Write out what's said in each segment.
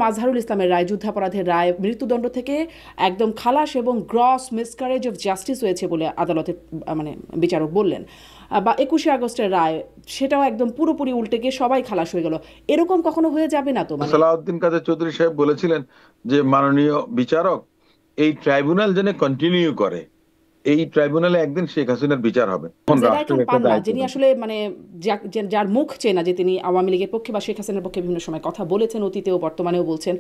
মাজহারুল ইসলামের রায়, যুদ্ধাপরাধের রায়, মৃত্যুদণ্ড থেকে একদম খালাস এবং গ্রস মিসক্যারেজ অফ জাস্টিস হয়েছে বলে আদালতে মানে বিচারক বললেন। বা 21শে আগস্টের রায়, সেটাও একদম পুরোপুরি উল্টে গিয়ে সবাই খালাস হয়ে গেল। এরকম কখনো হয়ে যাবে না তো? মানে সালাউদ্দিন কাদের চৌধুরী সাহেব বলেছিলেন যে মাননীয় বিচারক এই ট্রাইব্যুনাল যেন কন্টিনিউ করে, এই ট্রাইব্যুনালে একদিন শেখ হাসিনার বিচার হবে। জেদাই খান রাষ্ট্রের একটা পান্না, দায়িত্ব যিনি আসলে মানে যার মুখ চেনা, যে তিনি আওয়ামী লীগের পক্ষে বা শেখ হাসিনার পক্ষে বিভিন্ন সময় কথা বলেছেন, অতীতেও বর্তমানেও বলছেন,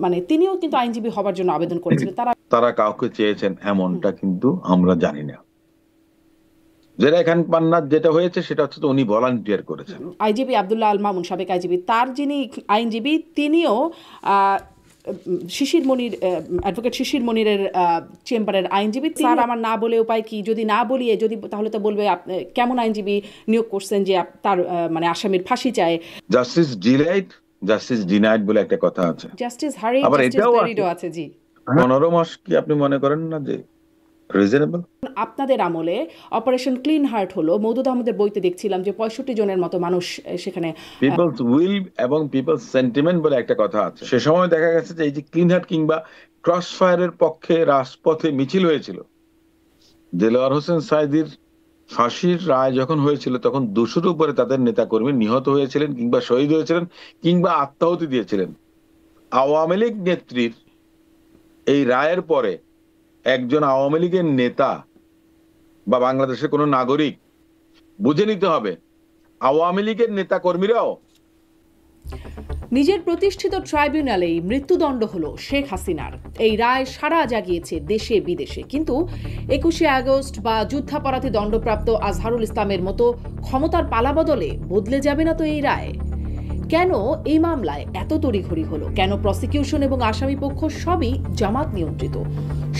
মানে তিনিও কিন্তু আইনজীবী হবার জন্য আবেদন করেছিলেন। তারা কাউকে চেয়েছেন এমনটা কিন্তু আমরা জানি না। জেদাই খান পান্নার যেটা হয়েছে সেটা হচ্ছে উনি ভলান্টিয়ার করেছেন। আইজিপি আব্দুল্লাহ আল মামুন, সাবেক আইজিপি, তার যিনি আইনজীবী, তিনিও শিশির মনির, অ্যাডভোকেট শিশির মনিরের চেম্বারের আইনজীবী। স্যার আমার না বলে উপায় কি, যদি না বলিয়ে যদি, তাহলে তো বলবে কেমন আইনজীবী নিয়োগ করছেন যে তার মানে আসামির ফাঁসি চায়। জাস্টিস ডিলাইড, জাস্টিস ডিনাইড বলে একটা কথা আছে। জাস্টিস হারি, আবার জাস্টিস এটাও বেরিডও আছে। জি, 15 মাস কি আপনি মনে করেন না যে রিজনেবল? আপনাদের আমলে অপারেশন ক্লিন হার্ট হলো, মওদুদ আহমদের বইতে দেখছিলাম যে 65 জনের মতো মানুষ সেখানে। পিপলস উইল এবং পিপলস সেন্টিমেন্ট বলে একটা কথা আছে। সে সময় দেখা গেছে যে এই যে ক্লিন হার্ট কিংবা ক্রস ফায়ারের পক্ষে রাজপথে মিছিল হয়েছিল। দেলোয়ার হোসেন সাঈদীর ফাঁসির রায় যখন হয়েছিল তখন 200-র উপরে তাদের নেতাকর্মী নিহত হয়েছিলেন কিংবা শহীদ হয়েছিলেন কিংবা আত্মাহুতি দিয়েছিলেন। আওয়ামী লীগ নেত্রীর এই রায়ের পরে একজন আওয়ামী লীগের নেতা বা বাংলাদেশের কোনো নাগরিক বুঝে নিতে হবে আওয়ামী লীগের নেতা কর্মীরাও নিজের প্রতিষ্ঠিত ট্রাইব্যুনালেই মৃত্যুদণ্ড হলো শেখ হাসিনার। এই রায় সাড়া জাগিয়েছে দেশে বিদেশে। কিন্তু 21শে আগস্ট বা যুদ্ধাপরাধী দণ্ডপ্রাপ্ত আজহারুল ইসলামের মতো ক্ষমতার পালাবদলে বদলে যাবে না তো এই রায়? কেন এই মামলায় এত তড়িঘড়ি হলো? কেন প্রসিকিউশন এবং আসামি পক্ষ সবই জামাত নিয়ন্ত্রিত?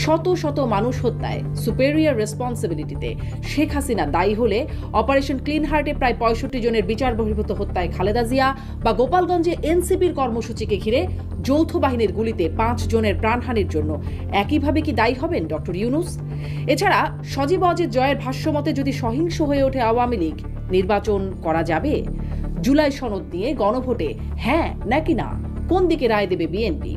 শত শত মানুষ হত্যায় সুপেরিয়র রেসপন্সিবিলিটিতে শেখ হাসিনা দায়ী হলে অপারেশন ক্লিন হার্টে প্রায় 65 জনের বিচার বহির্ভূত হত্যায় খালেদা জিয়া, বা গোপালগঞ্জে এনসিপির কর্মসূচিকে ঘিরে যৌথ বাহিনীর গুলিতে 5 জনের প্রাণহানির জন্য একইভাবে কি দায়ী হবেন ডক্টর ইউনূস? এছাড়া সজীব ওয়াজেদ জয়ের ভাষ্যমতে যদি সহিংস হয়ে ওঠে আওয়ামী লীগ, নির্বাচন করা যাবে? জুলাই সনদ নিয়ে গণভোটে হ্যাঁ নাকি না, কোন দিকে রায় দেবে বিএনপি?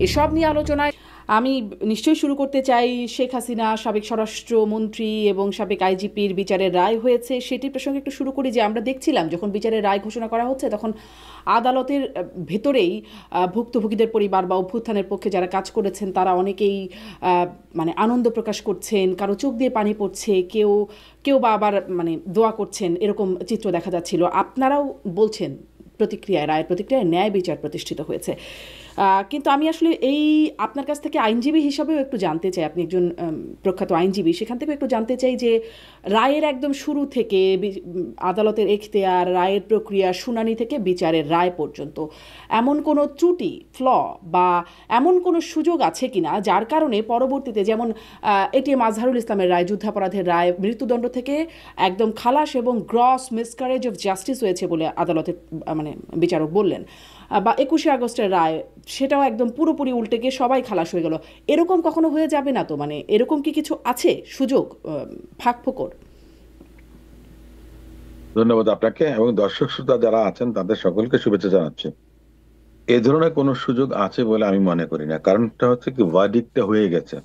এসব নিয়ে আলোচনায় আমি নিশ্চয়ই শুরু করতে চাই শেখ হাসিনা, সাবেক স্বরাষ্ট্রমন্ত্রী এবং সাবেক আইজিপির বিচারের রায় হয়েছে সেটি প্রসঙ্গে একটু শুরু করি। যে আমরা দেখছিলাম যখন বিচারের রায় ঘোষণা করা হচ্ছে, তখন আদালতের ভেতরেই ভুক্তভোগীদের পরিবার বা অভ্যুত্থানের পক্ষে যারা কাজ করেছেন তারা অনেকেই মানে আনন্দ প্রকাশ করছেন, কারো চোখ দিয়ে পানি পড়ছে, কেউ কেউ বা আবার মানে দোয়া করছেন, এরকম চিত্র দেখা যাচ্ছিল। আপনারাও বলছেন প্রতিক্রিয়ায়, রায়ের প্রতিক্রিয়ায় ন্যায় বিচার প্রতিষ্ঠিত হয়েছে। কিন্তু আমি আসলে এই আপনার কাছ থেকে আইনজীবী হিসাবেও একটু জানতে চাই, আপনি একজন প্রখ্যাত আইনজীবী, সেখান থেকেও একটু জানতে চাই যে রায়ের একদম শুরু থেকে আদালতের এখতিয়ার, রায়ের প্রক্রিয়া, শুনানি থেকে বিচারের রায় পর্যন্ত এমন কোনো ত্রুটি, ফ্ল বা এমন কোনো সুযোগ আছে কিনা যার কারণে পরবর্তীতে, যেমন এটিএম মাজহারুল ইসলামের রায়, যুদ্ধাপরাধের রায়, মৃত্যুদণ্ড থেকে একদম খালাস এবং গ্রস মিসক্যারেজ অফ জাস্টিস হয়েছে বলে আদালতে মানে বিচারক বললেন। বা 21শে আগস্টের রায়, সেটাও একদম পুরোপুরি উল্টে গিয়ে সবাই খালাস হয়ে গেল। এরকম কখনো হয়ে যাবে না তো? মানে এরকম কি কিছু আছে সুযোগ, ফাঁক ফোকর? ধন্যবাদ আপনাকে এবং দর্শক শ্রোতা যারা আছেন তাদের সকলকে শুভেচ্ছা জানাচ্ছি। এই ধরনের কোনো সুযোগ আছে বলে আমি মনে করি না। কারণটা হচ্ছে কি, ভার্ডিক্টটা হয়ে গেছে।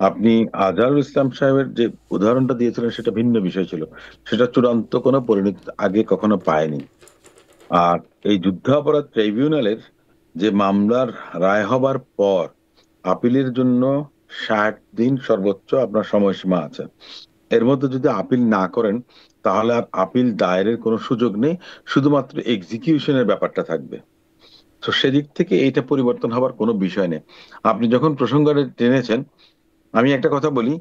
আপনি আজহারুল ইসলাম সাহেবের যে উদাহরণটা দিয়েছিলেন সেটা ভিন্ন বিষয় ছিল, সেটা চূড়ান্ত কোনো পরিণতি আগে কখনো পায়নি। আর এই যুদ্ধাপরাধ ট্রাইব্যুনালের যে মামলার রায় হবার পর আপিলের জন্য 60 দিন সর্বোচ্চ আপনার সময়সীমা আছে। এর মধ্যে যদি আপিল না করেন তাহলে আর আপিল দায়েরের কোনো সুযোগ নেই, শুধুমাত্র এক্সিকিউশনের ব্যাপারটা থাকবে। তো সেদিক থেকে এইটা পরিবর্তন হবার কোনো বিষয় নেই। আপনি যখন প্রসঙ্গটা টেনেছেন, আমি একটা কথা বলি,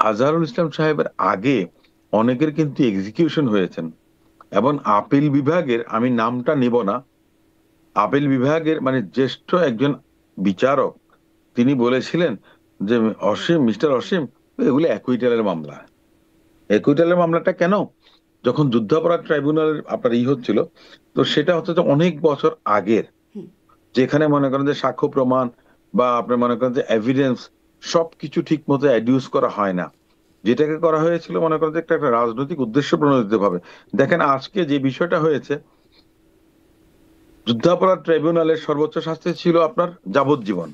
আজহারুল ইসলাম সাহেবের আগে অনেকের কিন্তু এক্সিকিউশন হয়েছেন এবং আপিল বিভাগের, আমি নামটা নিব না, আপিল বিভাগের মানে জ্যেষ্ঠ একজন বিচারক তিনি বলেছিলেন যে মিস্টার অসীম, এগুলো অ্যাকুইটালের মামলা। অ্যাকুইটালের মামলাটা কেন? যখন যুদ্ধাপরাধ ট্রাইব্যুনালের আপনার হচ্ছিল, তো সেটা হচ্ছে যে অনেক বছর আগের, যেখানে মনে করেন যে সাক্ষ্য প্রমাণ বা আপনি মনে করেন যে এভিডেন্স সবকিছু ঠিক মতো অ্যাডিউস করা হয় না। যেটাকে করা হয়েছিল মনে করেন যে একটা রাজনৈতিক উদ্দেশ্য প্রণোদিত ভাবে। দেখেন আজকে যে বিষয়টা হয়েছে, যুদ্ধাপরাধ ট্রাইব্যুনালের সর্বোচ্চ শাস্তি ছিল আপনার যাবজ্জীবন,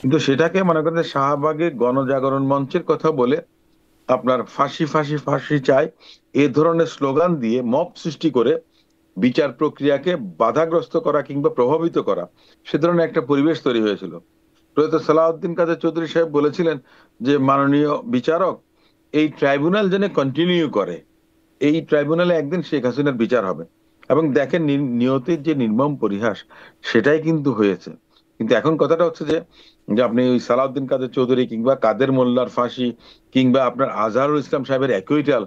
কিন্তু সেটাকে মনে করেন যে শাহবাগে গণজাগরণ মঞ্চের কথা বলে আপনার ফাঁসি ফাঁসি ফাঁসি চাই এ ধরনের স্লোগান দিয়ে মব সৃষ্টি করে বিচার প্রক্রিয়াকে বাধাগ্রস্ত করা কিংবা প্রভাবিত করা, সে ধরনের একটা পরিবেশ তৈরি হয়েছিল। প্রয়াত সালাউদ্দিন কাদের চৌধুরী সাহেব বলেছিলেন যে মাননীয় বিচারক, এই ট্রাইব্যুনাল যেন কন্টিনিউ করে, এই ট্রাইব্যুনালে একদিন শেখ হাসিনার বিচার হবে। এবং দেখেন নিয়তির যে নির্মম পরিহাস, সেটাই কিন্তু হয়েছে। কিন্তু এখন কথাটা হচ্ছে যে যে আপনি ওই সালাউদ্দিন কাদের চৌধুরী কিংবা কাদের মোল্লার ফাঁসি কিংবা আপনার আজহারুল ইসলাম সাহেবের অ্যাকুইটাল,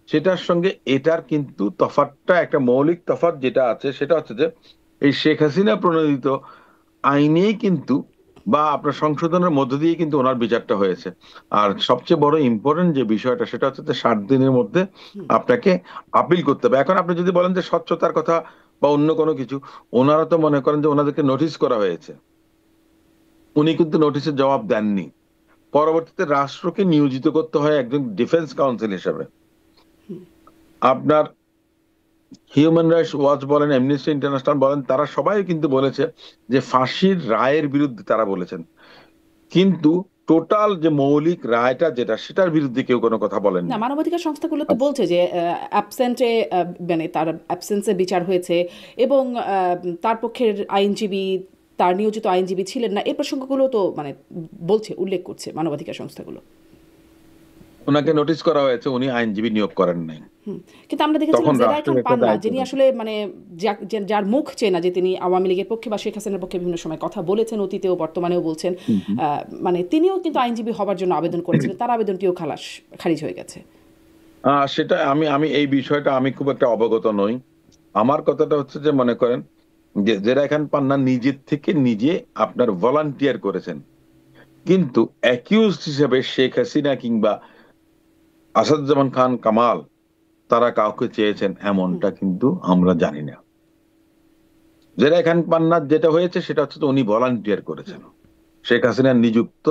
সেটার সঙ্গে এটার কিন্তু তফাৎটা, একটা মৌলিক তফাৎ যেটা আছে সেটা হচ্ছে যে এই শেখ হাসিনা প্রণোদিত আইনেই কিন্তু বা আপনার সংশোধনের মধ্য দিয়ে কিন্তু ওনার বিচারটা হয়েছে। আর সবচেয়ে বড় ইম্পর্টেন্ট যে বিষয়টা সেটা হচ্ছে যে 60 দিনের মধ্যে আপনাকে আপিল করতে হবে। এখন আপনি যদি বলেন যে স্বচ্ছতার কথা বা অন্য কোনো কিছু, ওনারা তো মনে করেন যে ওনাদেরকে নোটিশ করা হয়েছে, উনি কিন্তু নোটিশের জবাব দেননি। পরবর্তীতে রাষ্ট্রকে নিয়োজিত করতে হয় একজন ডিফেন্স কাউন্সিল হিসেবে। আপনার হিউম্যান রাইটস ওয়াচ বলেন, অ্যামনেস্টি ইন্টারন্যাশনাল বলেন, তারা সবাই কিন্তু বলেছে যে ফাঁসির রায়ের বিরুদ্ধে তারা বলেছেন, কিন্তু টোটাল যে মৌলিক রায়টা যেটা, সেটার বিরুদ্ধে কেউ কোনো কথা না, বলেননি। মানবাধিকার সংস্থাগুলো তো বলছে যে অ্যাবসেন্টে, মানে তার অ্যাবসেন্সে বিচার হয়েছে এবং তার পক্ষের আইনজীবী, তার নিয়োজিত আইনজীবী ছিলেন না, এই প্রসঙ্গগুলো তো মানে বলছে, উল্লেখ করছে মানবাধিকার সংস্থাগুলো। ওনাকে নোটিশ করা হয়েছে, উনি আইনজীবী নিয়োগ করেন নাই। কিন্তু আমরা দেখেছিলাম তখন জেরাই খান রাষ্ট্রের একটা পান্না, দায়িত্ব যিনি নেই। আসলে মানে যার মুখ চেনা, যে তিনি আওয়ামী লীগের পক্ষে বা শেখ হাসিনার পক্ষে বিভিন্ন সময় কথা বলেছেন, অতীতেও বর্তমানেও বলছেন, হুম, হুম। মানে তিনিও কিন্তু আইনজীবী হবার জন্য আবেদন করেছিলেন, তার আবেদনটিও খারিজ হয়ে গেছে। সেটা আমি আমি এই বিষয়টা আমি খুব একটা অবগত নই। আমার কথাটা হচ্ছে যে মনে করেন যে জেরা খান পান্না নিজের থেকে নিজে আপনার ভলান্টিয়ার করেছেন, কিন্তু অ্যাকিউজড হিসেবে শেখ হাসিনা কিংবা আসাদুজ্জামান খান কামাল তারা কাউকে চেয়েছেন এমনটা কিন্তু আমরা জানি না। জেরা খান পান্নার যেটা হয়েছে সেটা হচ্ছে উনি ভলান্টিয়ার করেছেন, শেখ হাসিনার নিযুক্ত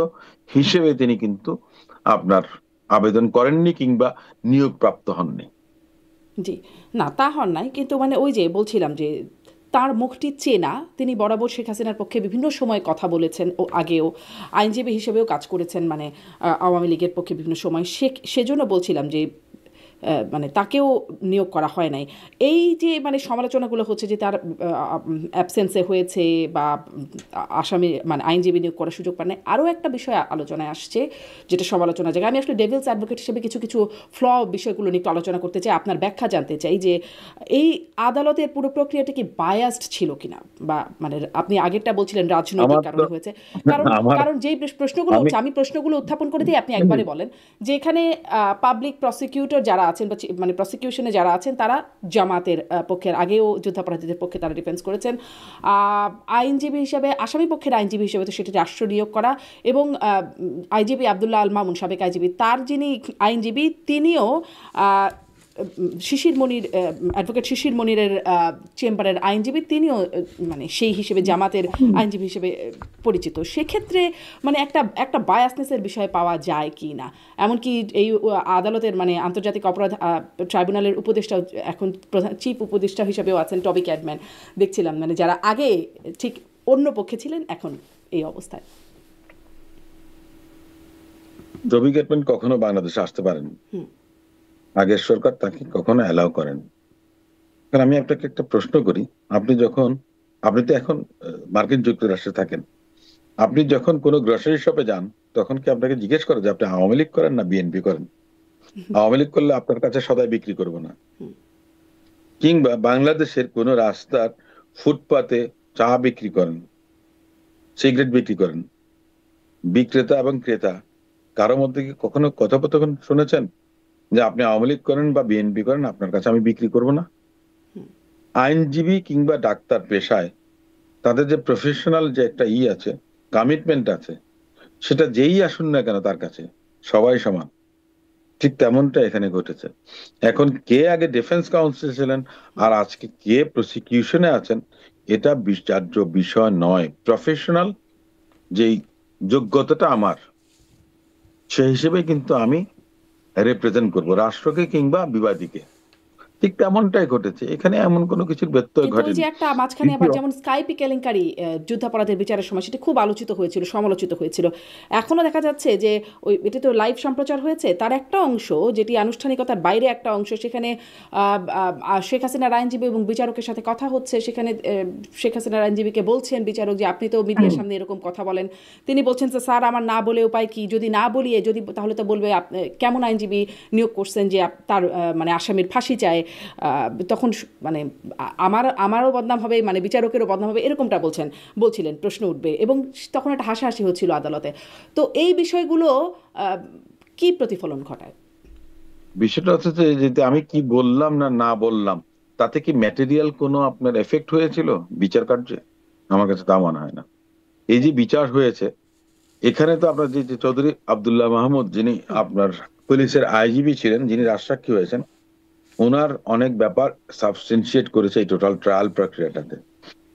হিসেবে তিনি কিন্তু আপনার আবেদন করেননি কিংবা নিয়োগ প্রাপ্ত হননি। জি, না তা হন নাই, কিন্তু মানে ওই যে বলছিলাম যে তার মুখটি চেনা, তিনি বরাবর শেখ হাসিনার পক্ষে বিভিন্ন সময় কথা বলেছেন, ও আগেও আইনজীবী হিসেবেও কাজ করেছেন, মানে আওয়ামী লীগের পক্ষে বিভিন্ন সময়, সেজন্য বলছিলাম যে মানে তাকেও নিয়োগ করা হয় নাই। এই যে মানে সমালোচনাগুলো হচ্ছে যে তার অ্যাবসেন্সে হয়েছে বা আসামি মানে আইনজীবী নিয়োগ করার সুযোগ পান নাই, আরও একটা বিষয় আলোচনায় আসছে যেটা সমালোচনা জায়গা। আমি আসলে ডেভিলস অ্যাডভোকেট হিসেবে কিছু কিছু ফ্ল বিষয়গুলো নিয়ে একটু আলোচনা করতে চাই, আপনার ব্যাখ্যা জানতে চাই যে এই আদালতের পুরো প্রক্রিয়াটা কি বায়াসড ছিল কিনা, বা মানে আপনি আগেরটা বলছিলেন রাজনৈতিক আমার তো কারণে হয়েছে, কারণ আমার কারণ যেই প্রশ্নগুলো আমি হচ্ছে, আমি প্রশ্নগুলো উত্থাপন করে দিই, আপনি একবারে বলেন যে এখানে পাবলিক প্রসিকিউটর যারা আছেন বা মানে প্রসিকিউশনে যারা আছেন তারা জামাতের পক্ষের, আগেও যুদ্ধাপরাধীদের পক্ষে তারা ডিফেন্স করেছেন, আইনজীবী হিসেবে, আসামি পক্ষের আইনজীবী হিসেবে তো সেটি রাষ্ট্র নিয়োগ করা, এবং আইজিপি আবদুল্লাহ আল মামুন, সাবেক আইজিপি, তার যিনি আইনজীবী তিনিও শিশির মনির, অ্যাডভোকেট শিশির মনিরের চেম্বারের আইনজীবী, তিনিও মানে সেই হিসেবে জামাতের আইনজীবী হিসেবে পরিচিত। সেক্ষেত্রে মানে একটা একটা বায়াসনেসের বিষয় পাওয়া যায় কি না? এমনকি এই আদালতের মানে আন্তর্জাতিক অপরাধ ট্রাইব্যুনালের উপদেষ্টা, এখন প্রধান চিফ উপদেষ্টা হিসেবেও আছেন টবি ক্যাডম্যান, দেখছিলাম, মানে যারা আগে ঠিক অন্য পক্ষে ছিলেন এখন এই অবস্থায়। রবি ক্যাটম্যান কখনো বাংলাদেশে আসতে পারেন, আগের সরকার তাকে কখনো অ্যালাউ করেন। কারণ আমি আপনাকে একটা প্রশ্ন করি, আপনি তো এখন মার্কিন যুক্তরাষ্ট্রে থাকেন, আপনি যখন কোনো গ্রসারি শপে যান তখন কি আপনাকে জিজ্ঞেস করে যে আপনি আওয়ামী লীগ করেন না বিএনপি করেন? আওয়ামী লীগ করলে আপনার কাছে সদাই বিক্রি করবো না। কিংবা বাংলাদেশের কোন রাস্তার ফুটপাতে চা বিক্রি করেন, সিগারেট বিক্রি করেন, বিক্রেতা এবং ক্রেতা কারো মধ্যে কি কখনো কথোপকথন শুনেছেন যে আপনি আওয়ামী লীগ করেন বা বিএনপি করেন, আপনার কাছে আমি বিক্রি করব না? আইনজীবী কিংবা ডাক্তার পেশায় তাদের যে প্রফেশনাল যে একটা আছে, কমিটমেন্ট আছে, সেটা যেই আসুন না কেন তার কাছে সবাই সমান। ঠিক তেমনটা এখানে ঘটেছে। এখন কে আগে ডিফেন্স কাউন্সিল ছিলেন আর আজকে কে প্রসিকিউশনে আছেন, এটা বিচার্য বিষয় নয়। প্রফেশনাল যেই যোগ্যতাটা আমার, সেই হিসেবে কিন্তু আমি রিপ্রেজেন্ট করব রাষ্ট্রকে কিংবা বিবাদীকে। ঠিক তেমনটাই ঘটেছে, এখানে এমন কোনো কিছুর ব্যত্যয় কিন্তু ওই যে ঘটেনি। একটা মাঝখানে আবার দ্বিতীয়, যেমন স্কাইপি কেলেঙ্কারি যুদ্ধাপরাধের বিচারের সময় সেটা খুব আলোচিত হয়েছিল, সমালোচিত হয়েছিল। এখনো দেখা যাচ্ছে যে ওই এটা তো লাইভ সম্প্রচার হয়েছে, তার একটা অংশ যেটি আনুষ্ঠানিকতার বাইরে একটা অংশ, সেখানে শেখ হাসিনার আইনজীবী এবং বিচারকের সাথে কথা হচ্ছে, সেখানে শেখ হাসিনার আইনজীবীকে বলছেন বিচারক যে আপনি তো মিডিয়ার সামনে এরকম কথা বলেন, তিনি বলছেন যে স্যার আমার না বলে উপায় কি, যদি না বলিয়ে যদি তাহলে তো বলবে কেমন আইনজীবী নিয়োগ করছেন যে তার মানে আসামির ফাঁসি চায়, তখন মানে আমারও বদনাম হবে, মানে বিচারকেরও বদনাম হবে, এরকমটা বলছিলেন, প্রশ্ন উঠবে, এবং তখন একটা হাসাহাসি হচ্ছিল আদালতে। তো এই বিষয়গুলো কি প্রতিফলন ঘটায়? বিষয়টা হচ্ছে যে যেটা আমি কি বললাম না না বললাম, তাতে কি ম্যাটেরিয়াল কোনো আপনার এফেক্ট হয়েছিল বিচার কার্যে? আমার কাছে তা মনে হয় না। এই যে বিচার হয়েছে, এখানে তো আপনার যে যে চৌধুরী আব্দুল্লাহ মাহমুদ, যিনি আপনার পুলিশের আইজিপি ছিলেন, যিনি রাজসাক্ষী হয়েছেন, ওনার অনেক ব্যাপার সাবস্টেন্সিয়েট করেছে এই টোটাল ট্রায়াল প্রক্রিয়াটাতে।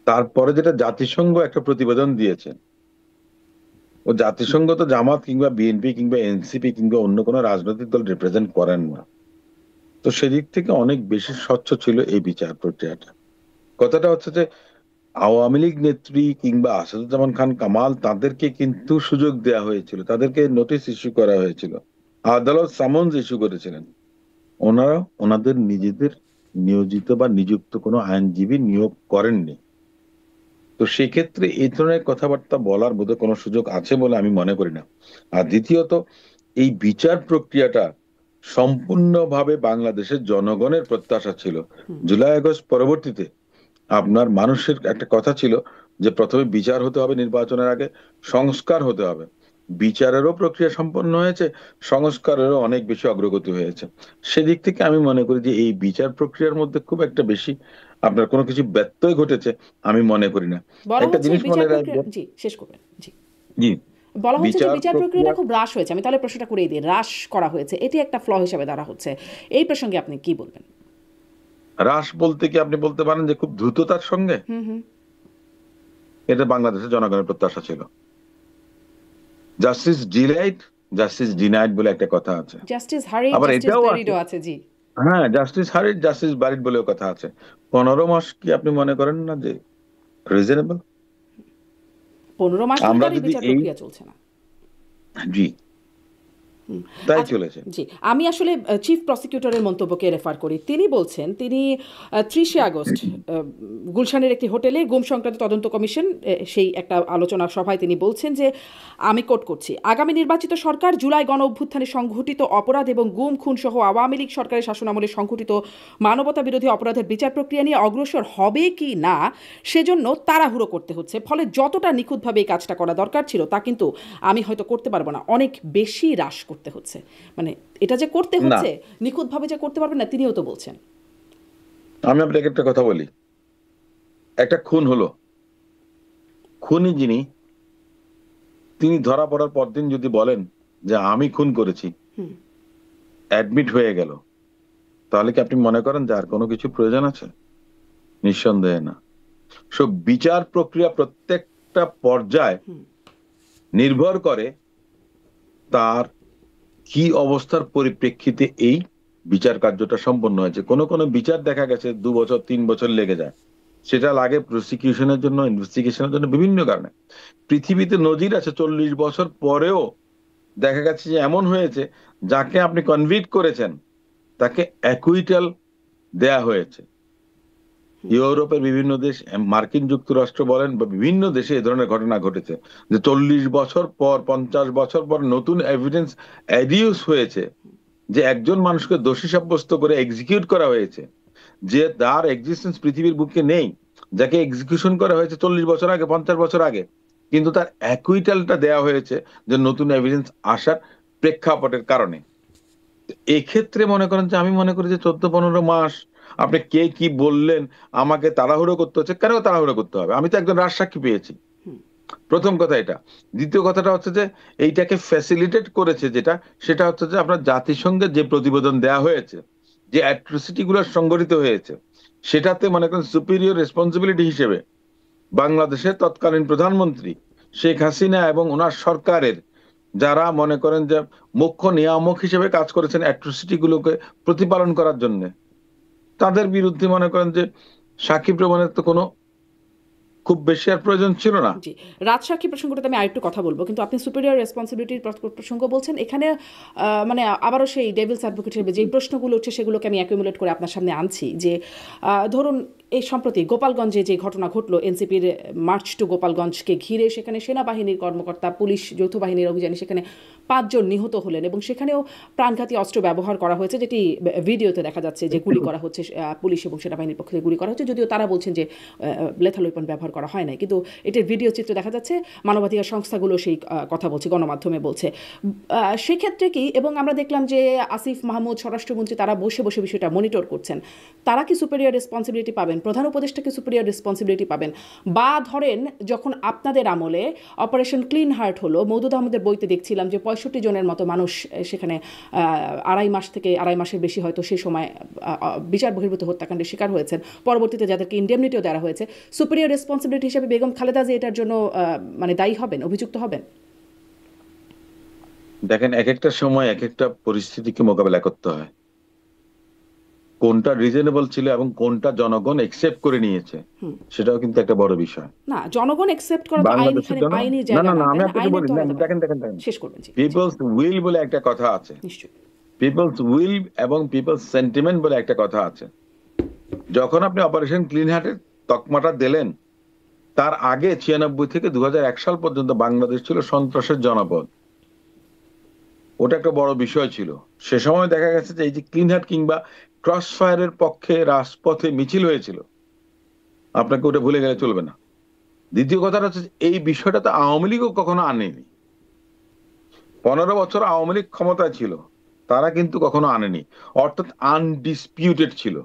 তারপরে যেটা জাতিসংঘ একটা প্রতিবেদন দিয়েছে, ও জাতিসংঘ তো জামাত কিংবা বিএনপি কিংবা এনসিপি কিংবা অন্য কোনো রাজনৈতিক দল রিপ্রেজেন্ট করেন না। তো সেদিক থেকে অনেক বেশি স্বচ্ছ ছিল এই বিচার প্রক্রিয়াটা। কথাটা হচ্ছে যে আওয়ামী লীগ নেত্রী কিংবা আসাদুজ্জামান খান কামাল, তাদেরকে কিন্তু সুযোগ দেওয়া হয়েছিল, তাদেরকে নোটিশ ইস্যু করা হয়েছিল, আদালত সামন্স ইস্যু করেছিলেন। ওনারা ওনাদের নিজেদের নিয়োজিত বা নিযুক্ত কোনো আইনজীবী নিয়োগ করেননি। তো সেক্ষেত্রে এই ধরনের কথাবার্তা বলার বোধহয় কোনো সুযোগ আছে বলে আমি মনে করি না। আর দ্বিতীয়ত, এই বিচার প্রক্রিয়াটা সম্পূর্ণভাবে বাংলাদেশের জনগণের প্রত্যাশা ছিল। জুলাই আগস্ট পরবর্তীতে আপনার মানুষের একটা কথা ছিল যে প্রথমে বিচার হতে হবে, নির্বাচনের আগে সংস্কার হতে হবে। বিচারেরও প্রক্রিয়া সম্পন্ন হয়েছে, সংস্কারেরও অনেক বেশি অগ্রগতি হয়েছে। সেদিক থেকে আমি মনে করি যে এই বিচার প্রক্রিয়ার মধ্যে খুব একটা বেশি আপনার কোনো কিছু ব্যত্যয় ঘটেছে আমি মনে করি না। বলা একটা হচ্ছে জিনিস বিচার মনে প্রক্রিয়া, রাখবেন। জি শেষ করবেন, জি। জি। বলা হচ্ছে যে বিচার বিচার প্রক্রিয়া প্রক্রিয়াটা খুব হ্রাস হয়েছে, আমি তাহলে প্রশ্নটা করেই দিই, হ্রাস করা হয়েছে, এটি একটা ফ্ল হিসেবে ধরা হচ্ছে, এই প্রসঙ্গে আপনি কি বলবেন? হ্রাস বলতে কি আপনি বলতে পারেন যে খুব দ্রুততার সঙ্গে? হুম হুম। এটা বাংলাদেশের জনগণের প্রত্যাশা ছিল। জাস্টিস ডিলাইড, জাস্টিস ডিনাইড বলে একটা কথা আছে। জাস্টিস হারি, আবার জাস্টিস এটাও আছে, বেরিডও আছে, জি। হ্যাঁ, জাস্টিস হারিড জাস্টিস বারিড বলেও কথা আছে। 15 মাস কি আপনি মনে করেন না যে রিজনেবল? 15 মাস ধরে আমরা তার এই যদি বিচার এই, প্রক্রিয়া চলছে না। জি, তাই আচ্ছা, চলেছে। জি, আমি আসলে চিফ প্রসিকিউটরের মন্তব্যকে রেফার করি। তিনি বলছেন, তিনি 30শে আগস্ট গুলশানের একটি হোটেলে গুম সংক্রান্ত তদন্ত কমিশন সেই একটা আলোচনা সভায় তিনি বলছেন যে, আমি কোট করছি, আগামী নির্বাচিত সরকার জুলাই গণ অভ্যুত্থানে সংঘটিত অপরাধ এবং গুম খুন সহ আওয়ামী লীগ সরকারের শাসনামলে সংঘটিত মানবতা বিরোধী অপরাধের বিচার প্রক্রিয়া নিয়ে অগ্রসর হবে কি না সেজন্য তাড়াহুড়ো করতে হচ্ছে, ফলে যতটা নিখুঁতভাবে এই কাজটা করা দরকার ছিল তা কিন্তু আমি হয়তো করতে পারবো না, অনেক বেশি হ্রাস করতে হচ্ছে। মানে এটা যে করতে না, হচ্ছে, নিখুঁতভাবে যে করতে পারবেন না, তিনিও তো বলছেন। আমি আপনাকে একটা কথা বলি। একটা খুন হলো, খুনি যিনি, তিনি ধরা পড়ার পরদিন যদি বলেন যে আমি খুন করেছি, অ্যাডমিট হয়ে গেল, তাহলে কি আপনি মনে করেন যে আর কোনো কিছু প্রয়োজন আছে? নিঃসন্দেহে না। সব বিচার প্রক্রিয়া প্রত্যেকটা পর্যায়ে নির্ভর করে তার কি অবস্থার পরিপ্রেক্ষিতে এই বিচার কার্যটা সম্পন্ন হয়েছে। কোনো কোনো বিচার দেখা গেছে 2 বছর 3 বছর লেগে যায়, সেটা লাগে প্রসিকিউশনের জন্য, ইনভেস্টিগেশনের জন্য, বিভিন্ন কারণে। পৃথিবীতে নজির আছে, 40 বছর পরেও দেখা গেছে যে এমন হয়েছে যাকে আপনি কনভিক্ট করেছেন তাকে অ্যাকুইটাল দেয়া হয়েছে। ইউরোপের বিভিন্ন দেশ, মার্কিন যুক্তরাষ্ট্র বলেন বা বিভিন্ন দেশে এ ধরনের ঘটনা ঘটেছে যে 40 বছর পর, 50 বছর পর নতুন এভিডেন্স অ্যাডিউস হয়েছে যে একজন মানুষকে দোষী সাব্যস্ত করে এক্সিকিউট করা হয়েছে, যে তার এক্সিস্টেন্স পৃথিবীর বুকে নেই, যাকে এক্সিকিউশন করা হয়েছে 40 বছর আগে, 50 বছর আগে, কিন্তু তার অ্যাকুইটালটা দেয়া হয়েছে যে নতুন এভিডেন্স আসার প্রেক্ষাপটের কারণে। এক্ষেত্রে মনে করেন যে আমি মনে করি যে 14-15 মাস আপনি কে কি বললেন, আমাকে তাড়াহুড়ো করতে হচ্ছে কেন? তাড়াহুড়ো করতে হবে? আমি তো একজন রাজসাক্ষী পেয়েছি, প্রথম কথা এটা। দ্বিতীয় কথাটা হচ্ছে যে এইটাকে ফ্যাসিলিটেট করেছে যেটা, সেটা হচ্ছে যে আপনার জাতিসংঘের যে প্রতিবেদন দেয়া হয়েছে, যে অ্যাট্রোসিটি গুলো সংঘটিত হয়েছে, সেটাতে মনে করেন সুপিরিয়র রেসপন্সিবিলিটি হিসেবে বাংলাদেশের তৎকালীন প্রধানমন্ত্রী শেখ হাসিনা এবং ওনার সরকারের যারা মনে করেন যে মুখ্য নিয়ামক হিসেবে কাজ করেছেন অ্যাট্রোসিটি গুলোকে প্রতিপালন করার জন্য, তাদের বিরুদ্ধে মনে করেন যে সাক্ষী প্রমাণের তো কোনো খুব বেশি আর প্রয়োজন ছিল না। জি, রাজসাক্ষী প্রসঙ্গটাতে আমি আরেকটু কথা বলবো, কিন্তু আপনি সুপিরিয়র রেসপন্সিবিলিটির প্রসঙ্গ বলছেন এখানে। মানে আবারও সেই ডেভিলস অ্যাডভোকেট হিসেবে যে প্রশ্নগুলো উঠছে সেগুলোকে আমি অ্যাকুমুলেট করে আপনার সামনে আনছি যে ধরুন এই সম্প্রতি গোপালগঞ্জে যে ঘটনা ঘটলো, এনসিপির মার্চ টু গোপালগঞ্জকে ঘিরে, সেখানে সেনাবাহিনীর কর্মকর্তা, পুলিশ যৌথ বাহিনীর অভিযানে সেখানে 5 জন নিহত হলেন এবং সেখানেও প্রাণঘাতী অস্ত্র ব্যবহার করা হয়েছে, যেটি ভিডিওতে দেখা যাচ্ছে যে গুলি করা হচ্ছে, পুলিশ এবং সেনাবাহিনীর পক্ষ থেকে গুলি করা হচ্ছে, যদিও তারা বলছেন যে লেথাল ওয়েপন ব্যবহার করা হয় নাই, কিন্তু এটার ভিডিও চিত্র দেখা যাচ্ছে, মানবাধিকার সংস্থাগুলো সেই কথা বলছে, গণমাধ্যমে বলছে। সেক্ষেত্রে কি, এবং আমরা দেখলাম যে আসিফ মাহমুদ স্বরাষ্ট্রমন্ত্রী তারা বসে বসে বিষয়টা মনিটর করছেন, তারা কি সুপিরিয়র রেসপন্সিবিলিটি পাবেন? প্রধান উপদেষ্টা কি সুপিরিয়র রেসপন্সিবিলিটি পাবেন? বা ধরেন যখন আপনাদের আমলে অপারেশন ক্লিন হার্ট হলো, মওদুদ আহমেদের বইতে দেখছিলাম যে 65 জনের মতো মানুষ সেখানে 2.5 মাস থেকে 2.5 মাসের বেশি হয়তো সেই সময় বিচার বহির্ভূত হত্যাকাণ্ডের শিকার হয়েছেন, পরবর্তীতে যাদেরকে ইন্ডেমনিটিও দেওয়া হয়েছে। সুপিরিয়র রেসপন্সিবিলিটি হিসেবে বেগম খালেদা জিয়া এটার জন্য মানে দায়ী হবেন, অভিযুক্ত হবেন? দেখেন, এক একটা সময় এক একটা পরিস্থিতিকে মোকাবেলা করতে হয়। কোনটা রিজনেবল ছিল এবং কোনটা জনগণ একসেপ্ট করে নিয়েছে, সেটাও কিন্তু একটা বড় বিষয়। না, জনগণ একসেপ্ট করা তো আইন, বাংলাদেশের এখানে জন্য আইনি না জায়গা না না, না, আমি তাই না? আপনাকে আইনের বলি তো না, আলাদা দেখেন দেখেন দেখেন, শেষ করবেন। জি, পিপলস উইল বলে একটা কথা আছে, নিশ্চয়ই। পিপলস উইল এবং পিপলস সেন্টিমেন্ট বলে একটা কথা আছে। যখন আপনি অপারেশন ক্লিন হার্টের তকমাটা দিলেন, তার আগে 96 থেকে 2001 সাল পর্যন্ত বাংলাদেশ ছিল সন্ত্রাসের জনপদ। ওটা একটা বড় বিষয় ছিল। সে সময় দেখা গেছে যে এই যে ক্লিন হার্ট কিংবা ক্রস ফায়ারের পক্ষে রাজপথে মিছিল হয়েছিল, আপনাকে ওটা ভুলে গেলে চলবে না। দ্বিতীয় কথাটা হচ্ছে এই বিষয়টা তো আওয়ামী লীগও কখনো আনেনি। 15 বছর আওয়ামী লীগ ক্ষমতায় ছিল, তারা কিন্তু কখনো আনেনি, অর্থাৎ আনডিসপিউটেড ছিল।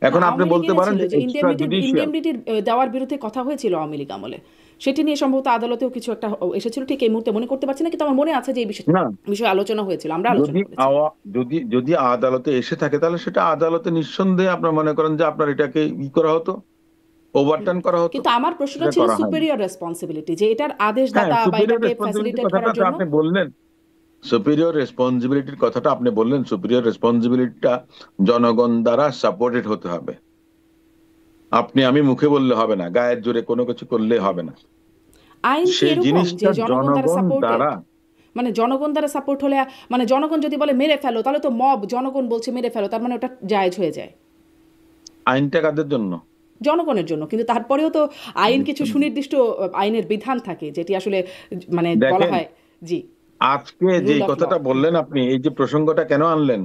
এখন আপনি আওয়ামী বলতে লীগের পারেন ছিল যে যে এক্সট্রা জুডিশিয়াল, ইন্ডেমনিটির দেওয়ার বিরুদ্ধে কথা হয়েছিল আওয়ামী লীগ আমলে, সেটি নিয়ে সম্ভবত আদালতেও কিছু একটা এসেছিল, ঠিক এই মুহূর্তে মনে করতে পারছি না, কিন্তু আমার মনে আছে যে এই না, বিষয়ে আলোচনা হয়েছিল, আমরা আলোচনা যদি করেছি। যদি যদি আদালতে এসে থাকে তাহলে সেটা আদালতে নিঃসন্দেহে আপনার মনে করেন যে আপনার এটাকে করা হতো, ওভারটার্ন করা হতো। কিন্তু আমার প্রশ্নটা সেটা ছিল করা হয়নি। সুপিরিয়র রেসপন্সিবিলিটি, যে এটার হ্যাঁ, আদেশদাতা বা সুপিরিয়র এটাকে রেসপন্সিবিলিটি ফ্যাসিলিটেট কথাটা করার তো জন্য। আপনি বললেন, সুপিরিয়র রেসপন্সিবিলিটির কথাটা আপনি বললেন, সুপিরিয়র রেসপন্সিবিলিটিটা জনগণ দ্বারা সাপোর্টেড হতে হবে। আপনি আমি মুখে বললে হবে না, গায়ের জোরে কোনো কিছু করলে হবে না। আইন কি সেই এরকম যে জিনিসটা জনগণ দ্বারা জনগণ সাপোর্টেড? দ্বারা, মানে জনগণ দ্বারা সাপোর্ট হলে, মানে জনগণ যদি বলে মেরে ফেলো, তাহলে তো মব, জনগণ বলছে মেরে ফেলো, তার মানে ওটা জায়েজ হয়ে যায় আইনটা কাদের জন্য? জনগণের জন্য। কিন্তু তারপরেও তো আইন কিছু সুনির্দিষ্ট আইনের বিধান থাকে, যেটি আসলে মানে বলা দেখেন, হয়। জি, আজকে যে রুল অফ ল। কথাটা বললেন আপনি, এই যে প্রসঙ্গটা কেন আনলেন,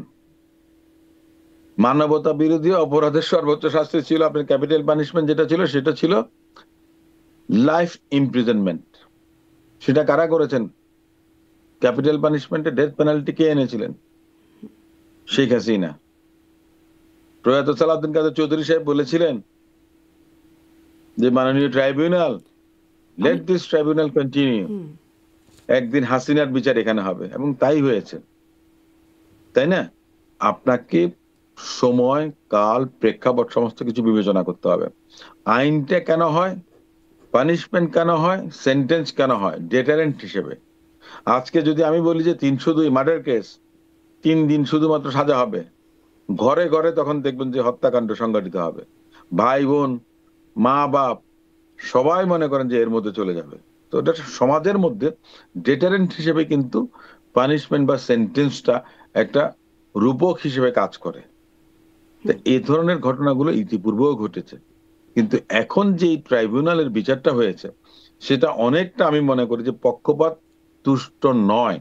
মানবতা বিরোধী অপরাধের সর্বোচ্চ শাস্তি ছিল আপনার ক্যাপিটাল পানিশমেন্ট, যেটা ছিল সেটা ছিল লাইফ ইমপ্রিজনমেন্ট। সেটা কারা করেছেন? ক্যাপিটাল পানিশমেন্টে ডেথ পেনাল্টি কে এনেছিলেন? শেখ হাসিনা। প্রয়াত সালাউদ্দিন কাদের চৌধুরী সাহেব বলেছিলেন যে মাননীয় tribunal, let this tribunal continue, একদিন হাসিনার বিচার এখানে হবে, এবং তাই হয়েছে, তাই না? আপনাকে সময়, কাল, প্রেক্ষাপট সমস্ত কিছু বিবেচনা করতে হবে। আইনটা কেন হয়, পানিশমেন্ট কেন হয়, সেন্টেন্স কেন হয়? ডেটারেন্ট হিসেবে। আজকে যদি আমি বলি যে 302 মার্ডার কেস 3 দিন শুধুমাত্র সাজা হবে, ঘরে ঘরে তখন দেখবেন যে হত্যাকাণ্ড সংঘটিত হবে, ভাই বোন, মা বাপ সবাই মনে করেন যে এর মধ্যে চলে যাবে। তো এটা সমাজের মধ্যে ডেটারেন্ট হিসেবে কিন্তু পানিশমেন্ট বা সেন্টেন্সটা একটা রূপক হিসেবে কাজ করে। তো এই ধরনের ঘটনাগুলো ইতিপূর্বেও ঘটেছে, কিন্তু এখন যে ট্রাইব্যুনালের বিচারটা হয়েছে সেটা অনেকটা আমি মনে করি যে পক্ষপাত তুষ্ট নয়,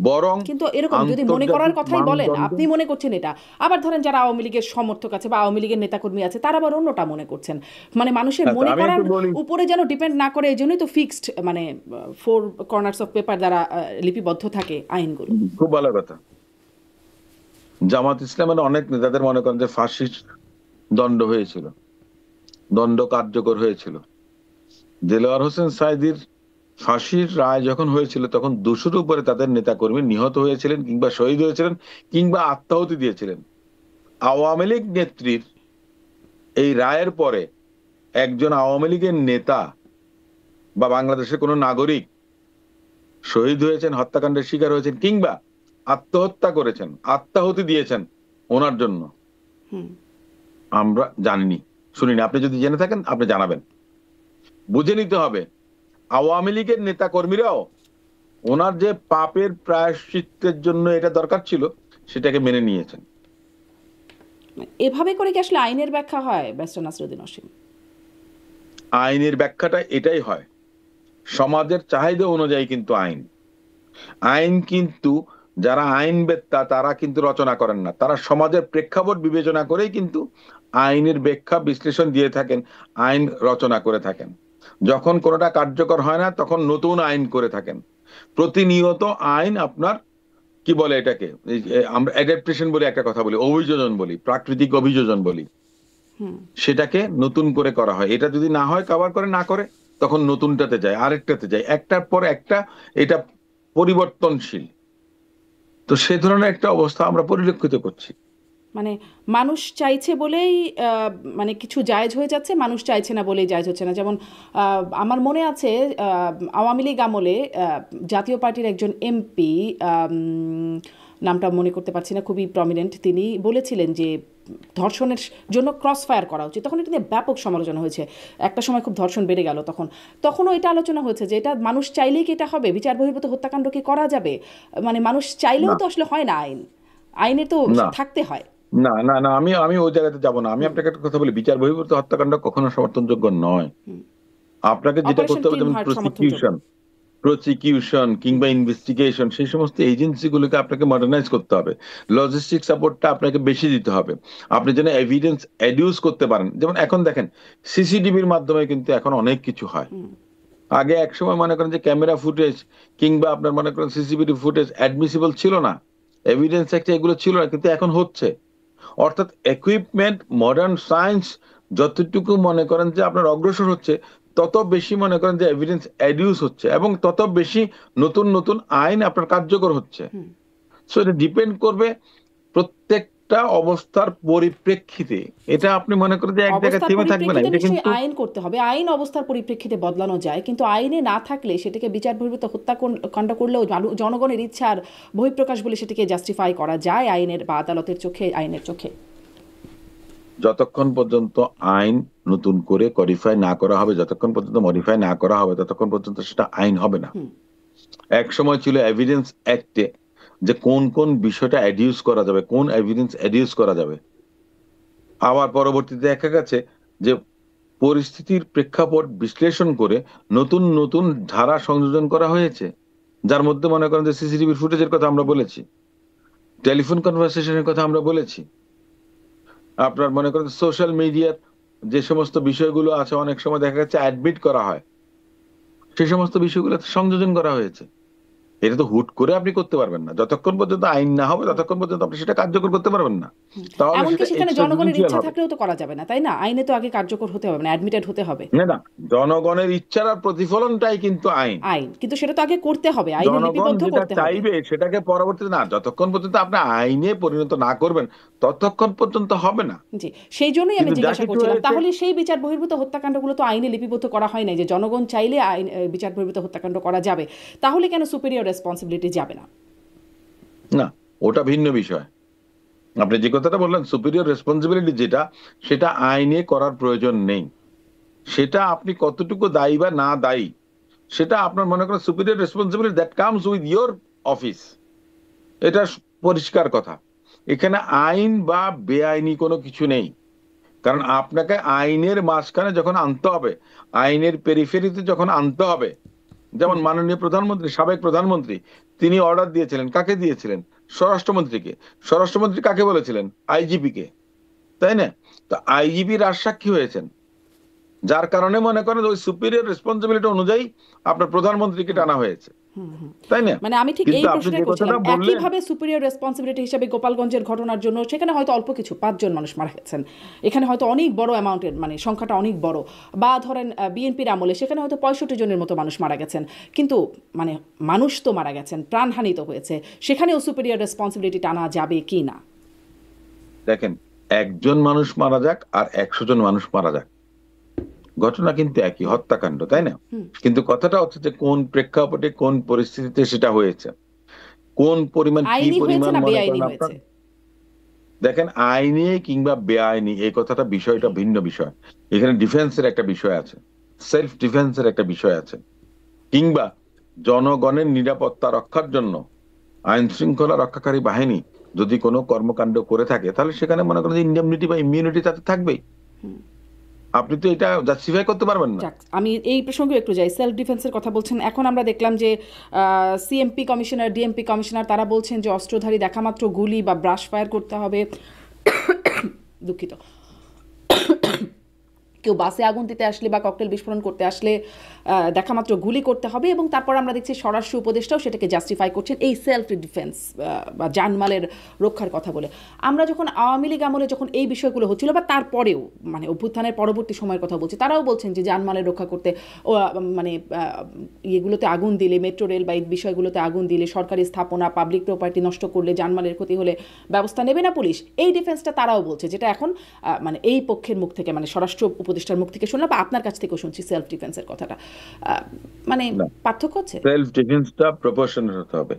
বরং কিন্তু এরকম যদি মনে করার আন্তর্জাতিক কথাই বলেন, মানদণ্ড। আপনি মনে করছেন এটা, আবার ধরেন যারা আওয়ামী লীগের সমর্থক আছে বা আওয়ামী লীগের নেতাকর্মী আছে, তারা আবার অন্যটা মনে করছেন। মানে মানুষের মনে আমি করার একটু বলি, উপরে যেন ডিপেন্ড না করে, এই জন্যই তো ফিক্সড, মানে 4 কর্নার্স অফ পেপার দ্বারা লিপিবদ্ধ থাকে আইনগুলো। খুব ভালো কথা। জামাত ইসলামের অনেক নেতাদের মনে করেন যে ফাঁসির দণ্ড হয়েছিল, দণ্ড কার্যকর হয়েছিল। দেলোয়ার হোসেন সাঈদীর ফাঁসির রায় যখন হয়েছিল তখন 200-র উপরে তাদের নেতাকর্মী নিহত হয়েছিলেন, কিংবা শহীদ হয়েছিলেন, কিংবা আত্মাহুতি দিয়েছিলেন। আওয়ামী লীগ নেত্রীর এই রায়ের পরে একজন আওয়ামী লীগের নেতা বা বাংলাদেশের কোন নাগরিক শহীদ হয়েছেন, হত্যাকাণ্ডের শিকার হয়েছেন, কিংবা আত্মহত্যা করেছেন, আত্মাহুতি দিয়েছেন ওনার জন্য। আমরা জানিনি, শুনিনি। আপনি যদি জেনে থাকেন আপনি জানাবেন। বুঝে নিতে হবে আওয়ামী লীগের নেতা কর্মীরাও ওনার যে পাপের প্রায়শ্চিত্তের জন্য এটা দরকার ছিল সেটাকে মেনে নিয়েছেন। এভাবে করে কি আসলে আইনের ব্যাখ্যা হয় ব্যারিস্টার নাসিরউদ্দিন অসীম? আইনের ব্যাখ্যাটা এটাই হয়, সমাজের চাহিদা অনুযায়ী কিন্তু আইন। আইন কিন্তু যারা আইনবেত্তা তারা কিন্তু রচনা করেন না, তারা সমাজের প্রেক্ষাপট বিবেচনা করেই কিন্তু আইনের ব্যাখ্যা বিশ্লেষণ দিয়ে থাকেন, আইন রচনা করে থাকেন। যখন কোনোটা কার্যকর হয় না তখন নতুন আইন করে থাকেন। প্রতিনিয়ত আইন আপনার কি বলে এটাকে, আমরা অ্যাডাপ্টেশন বলে একটা কথা বলি, অভিযোজন বলি, প্রাকৃতিক অভিযোজন বলি, সেটাকে নতুন করে করা হয়। এটা যদি না হয়, কভার করে না করে, তখন নতুনটাতে যায়, আরেকটাতে যায়, একটার পর একটা। এটা পরিবর্তনশীল। তো সে ধরনের একটা অবস্থা আমরা পরিলক্ষিত করছি। মানে মানুষ চাইছে বলেই মানে কিছু জায়েজ হয়ে যাচ্ছে, মানুষ চাইছে না বলেই জায়েজ হচ্ছে না। যেমন আমার মনে আছে আওয়ামী লীগ আমলে জাতীয় পার্টির একজন এমপি, নামটা মনে করতে পারছি না, খুবই প্রমিনেন্ট, তিনি বলেছিলেন যে ধর্ষণের জন্য ক্রস ফায়ার করা উচিত। তখন এটা নিয়ে ব্যাপক সমালোচনা হয়েছে, একটা সময় খুব ধর্ষণ বেড়ে গেল। তখনও এটা আলোচনা হয়েছে যে এটা মানুষ চাইলেই কি এটা হবে, বিচার বহির্ভূত হত্যাকাণ্ড কি করা যাবে? মানে মানুষ চাইলেও তো আসলে হয় না, আইনে তো না থাকতে হয়। না না না, আমি আমি ওই জায়গাতে যাব না। আমি আপনাকে একটা কথা বলি, বিচার বহির্ভূত হত্যাকাণ্ড কখনো সমর্থনযোগ্য নয়। আপনাকে যেটা অপারেশন করতে হবে, ক্লিন যেমন হার্ট সমর্থনযোগ্য। প্রসিকিউশন কিংবা ইনভেস্টিগেশন, সেই সমস্ত এজেন্সিগুলোকে আপনাকে মডার্নাইজ করতে হবে। লজিস্টিক সাপোর্টটা আপনাকে বেশি দিতে হবে। আপনি যেন এভিডেন্স এডিউস করতে পারেন। যেমন এখন দেখেন, সিসিটিভির মাধ্যমে কিন্তু এখন অনেক কিছু হয়। আগে এক সময় মনে করেন যে ক্যামেরা ফুটেজ কিংবা আপনার মনে করেন সিসিটিভি ফুটেজ অ্যাডমিসিবল ছিল না, এভিডেন্স একটা এগুলো ছিল না, কিন্তু এখন হচ্ছে। অর্থাৎ ইকুইপমেন্ট, মডার্ন সায়েন্স যতটুকু মনে করেন যে আপনার অগ্রসর হচ্ছে, তত বেশি মনে করেন যে এভিডেন্স এডিউস হচ্ছে, এবং তত বেশি নতুন নতুন আইন আপনার কার্যকর হচ্ছে। সো এটা ডিপেন্ড করবে প্রত্যেকটা অবস্থার পরিপ্রেক্ষিতে। এটা আপনি মনে করেন যে এক জায়গায় অবস্থার থেমে থাকবে না, পরিপ্রেক্ষিতে এটা নিশ্চয়ই কিন্তু আইন করতে হবে, আইন অবস্থার পরিপ্রেক্ষিতে বদলানো যায়, কিন্তু আইনে না থাকলে সেটাকে বিচার বহির্ভূত হত্যাকাণ্ড করলেও জনগণের ইচ্ছার বহিঃপ্রকাশ বলে সেটাকে জাস্টিফাই করা যায় আইনের বা আদালতের চোখে, আইনের চোখে। যতক্ষণ পর্যন্ত আইন নতুন করে কডিফাই না করা হবে, যতক্ষণ পর্যন্ত মডিফাই না করা হবে, ততক্ষণ পর্যন্ত সেটা আইন হবে না। এক সময় ছিল এভিডেন্স অ্যাক্টে যে কোন কোন বিষয়টা এডিউস করা যাবে, কোন এভিডেন্স এডিউস করা যাবে। আবার পরবর্তীতে দেখা গেছে যে পরিস্থিতির প্রেক্ষাপট বিশ্লেষণ করে নতুন নতুন ধারা সংযোজন করা হয়েছে, যার মধ্যে মনে করেন যে সিসিটিভির ফুটেজের কথা আমরা বলেছি, টেলিফোন কনভারসেশনের কথা আমরা বলেছি, আপনার মনে করেন সোশ্যাল মিডিয়ার যে সমস্ত বিষয়গুলো আছে, অনেক সময় দেখা যাচ্ছে অ্যাডমিট করা হয়, সেই সমস্ত বিষয়গুলো সংযোজন করা হয়েছে। এটা তো হুট করে আপনি করতে পারবেন না। যতক্ষণ পর্যন্ত আইন না হবে ততক্ষণ পর্যন্ত আপনি সেটা কার্যকর করতে পারবেন না। তাহলে এমনকি সেটা সেখানে এক্সট্রা জনগণের জুডিশিয়াল ইচ্ছা হবে। থাকলেও তো করা যাবে না, তাই না? আইনে তো আগে কার্যকর হতে হবে, না অ্যাডমিটেড হতে হবে। না না, জনগণের ইচ্ছার আর প্রতিফলনটাই কিন্তু আইন। আইন কিন্তু সেটা তো আগে করতে হবে, আইনে জনগণ লিপিবদ্ধ যেটা করতে হবে। চাইবে সেটাকে পরবর্তীতে না, যতক্ষণ পর্যন্ত আপনি আইনে পরিণত না করবেন ততক্ষণ পর্যন্ত হবে না। জি, সেই জন্যই আমি কিন্তু যা জিজ্ঞাসা কিছু করছিলাম, হয়েছে, তাহলে সেই বিচার বহির্ভূত হত্যাকাণ্ডগুলো তো আইনে লিপিবদ্ধ করা হয় না, যে জনগণ চাইলে আইন বিচার বহির্ভূত হত্যাকাণ্ড করা যাবে, তাহলে কেন সুপিরিয়র রেসপন্সিবিলিটি যাবে না? না, ওটা ভিন্ন বিষয়। আপনি যে কথাটা বললেন সুপিরিয়র রেসপন্সিবিলিটি, যেটা সেটা আইনে করার প্রয়োজন নেই। সেটা আপনি কতটুকু দায়ী বা না দায়ী, সেটা আপনার মনে করেন superior responsibility that comes with your office. এটা পরিষ্কার কথা। এখানে আইন বা বেআইনি কোনো কিছু নেই। কারণ আপনাকে আইনের মাঝখানে যখন আনতে হবে, আইনের পেরিফেরিতে যখন আনতে হবে, যেমন মাননীয় প্রধানমন্ত্রী, সাবেক প্রধানমন্ত্রী, তিনি অর্ডার দিয়েছিলেন, কাকে দিয়েছিলেন? স্বরাষ্ট্রমন্ত্রীকে। স্বরাষ্ট্রমন্ত্রী কাকে বলেছিলেন? আইজিপি কে, তাই না? তো আইজিপি রাজসাক্ষী হয়েছেন, যার কারণে মনে করেন ওই সুপিরিয়র রেসপন্সিবিলিটি অনুযায়ী আপনার প্রধানমন্ত্রীকে টানা হয়েছে, তাই না? মানে আমি ঠিক এই কিন্তু আপনি প্রশ্নটাই যে করছিলাম, কথাটা বললেন, একইভাবে সুপিরিয়র রেসপন্সিবিলিটি হিসেবে গোপালগঞ্জের ঘটনার জন্য সেখানে হয়তো অল্প কিছু 5 জন মানুষ মারা গেছেন, এখানে হয়তো অনেক বড় অ্যামাউন্টের, মানে সংখ্যাটা অনেক বড়। বা ধরেন বিএনপির আমলে সেখানে হয়তো 65 জনের মতো মানুষ মারা গেছেন, কিন্তু মানে মানুষ তো মারা গেছেন, প্রাণহানি তো হয়েছে, সেখানেও সুপিরিয়র রেসপন্সিবিলিটি টানা যাবে কি না? দেখেন, একজন মানুষ মারা যাক আর 100 জন মানুষ মারা যাক, ঘটনা কিন্তু একই, হত্যাকাণ্ড, তাই না? কিন্তু কথাটা হচ্ছে যে কোন প্রেক্ষাপটে কোন পরিস্থিতিতে সেটা হয়েছে, কোন পরিমাণ কি আইনি হয়েছে পরিমাণ না মনে বেআইনি করেন হয়েছে? আপনার দেখেন, আইনি কিংবা বেআইনি এই কথাটা বিষয়টা ভিন্ন বিষয়। এখানে ডিফেন্সের একটা বিষয় আছে, সেলফ ডিফেন্সের একটা বিষয় আছে, কিংবা জনগণের নিরাপত্তা রক্ষার জন্য আইন শৃঙ্খলা রক্ষাকারী বাহিনী যদি কোনো কর্মকাণ্ড করে থাকে, তাহলে সেখানে মনে করেন যে ইন্ডেমনিটি বা ইমিউনিটি তাতে থাকবেই। আপনি তো এটা জাস্টিফাই করতে পারবেন না। যাক, আমি এই প্রসঙ্গে একটু যাই। সেলফ ডিফেন্সের কথা বলছেন, এখন আমরা দেখলাম যে সিএমপি কমিশনার, ডিএমপি কমিশনার তারা বলছেন যে অস্ত্রধারী দেখামাত্র গুলি বা ব্রাশ ফায়ার করতে হবে। দুঃখিত। কেউ বাসে আগুন দিতে আসলে বা ককটেল বিস্ফোরণ করতে আসলে দেখামাত্র গুলি করতে হবে, এবং তারপর আমরা দেখছি স্বরাষ্ট্র উপদেষ্টাও সেটাকে জাস্টিফাই করছেন এই সেলফ ডিফেন্স বা জানমালের রক্ষার কথা বলে। আমরা যখন আওয়ামী লীগ আমলে যখন এই বিষয়গুলো হচ্ছিল বা তারপরেও, মানে অভ্যুত্থানের পরবর্তী সময়ের কথা বলছি, তারাও বলছেন যে জানমালের রক্ষা করতে মানে ইয়েগুলোতে আগুন দিলে, মেট্রো রেল বা এই বিষয়গুলোতে আগুন দিলে, সরকারি স্থাপনা, পাবলিক প্রপার্টি নষ্ট করলে, জানমালের ক্ষতি হলে ব্যবস্থা নেবে না পুলিশ। এই ডিফেন্সটা তারাও বলছে, যেটা এখন মানে এই পক্ষের মুখ থেকে, মানে স্বরাষ্ট্র উপদেষ্টার মুখ থেকে শুনলাম বা আপনার কাছ থেকেও শুনছি সেলফ ডিফেন্সের কথাটা। মানে পার্থক্য আছে। সেলফ ডিফেন্সটা প্রপোর্শনাল হতে হবে,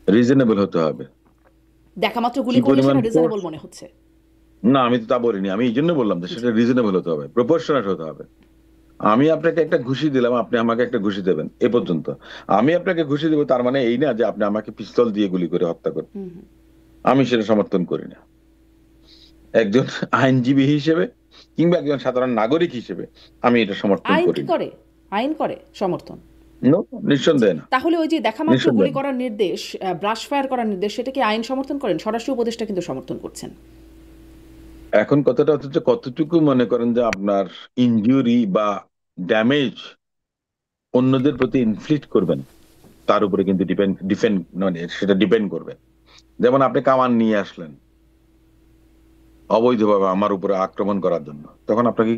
রিজনেবল হতে হবে। দেখামাত্র গুলি কি করলে পরিমাণ সেটা রিজনেবল ফোর্স? মনে হচ্ছে। না, আমি তো তা বলিনি, আমি এই জন্য বললাম যে সেটা রিজনেবল হতে হবে, প্রপোর্শনাল হতে হবে। আমি আপনাকে একটা ঘুষি দিলাম, আপনি আমাকে একটা ঘুষি দেবেন, এ পর্যন্ত। আমি আপনাকে ঘুষি দেবো তার মানে এই না যে আপনি আমাকে পিস্তল দিয়ে গুলি করে হত্যা করবেন। আমি সেটা সমর্থন করি না। একজন আইনজীবী হিসেবে কিংবা একজন সাধারণ নাগরিক হিসেবে আমি এটা সমর্থন আইন করি কি না। করে? আইন করে সমর্থন। নো, নিঃসন্দেহে না, তাহলে ওই যে দেখামাত্র গুলি নিঃসন্দেহে না। করার নির্দেশ, ব্রাশ ফায়ার করার নির্দেশ, সেটা কি আইন সমর্থন করেন? স্বরাষ্ট্র উপদেষ্টা কিন্তু সমর্থন করছেন। এখন কথাটা হচ্ছে যে কতটুকু মনে করেন যে আপনার ইনজুরি বা ড্যামেজ অন্যদের প্রতি ইনফ্লিক্ট করবেন, তার উপরে কিন্তু ডিপেন্ড মানে সেটা ডিপেন্ড করবে। যেমন আপনি কামান নিয়ে আসলেন অবৈধভাবে আমার উপরে আক্রমণ করার জন্য, তখন আপনাকে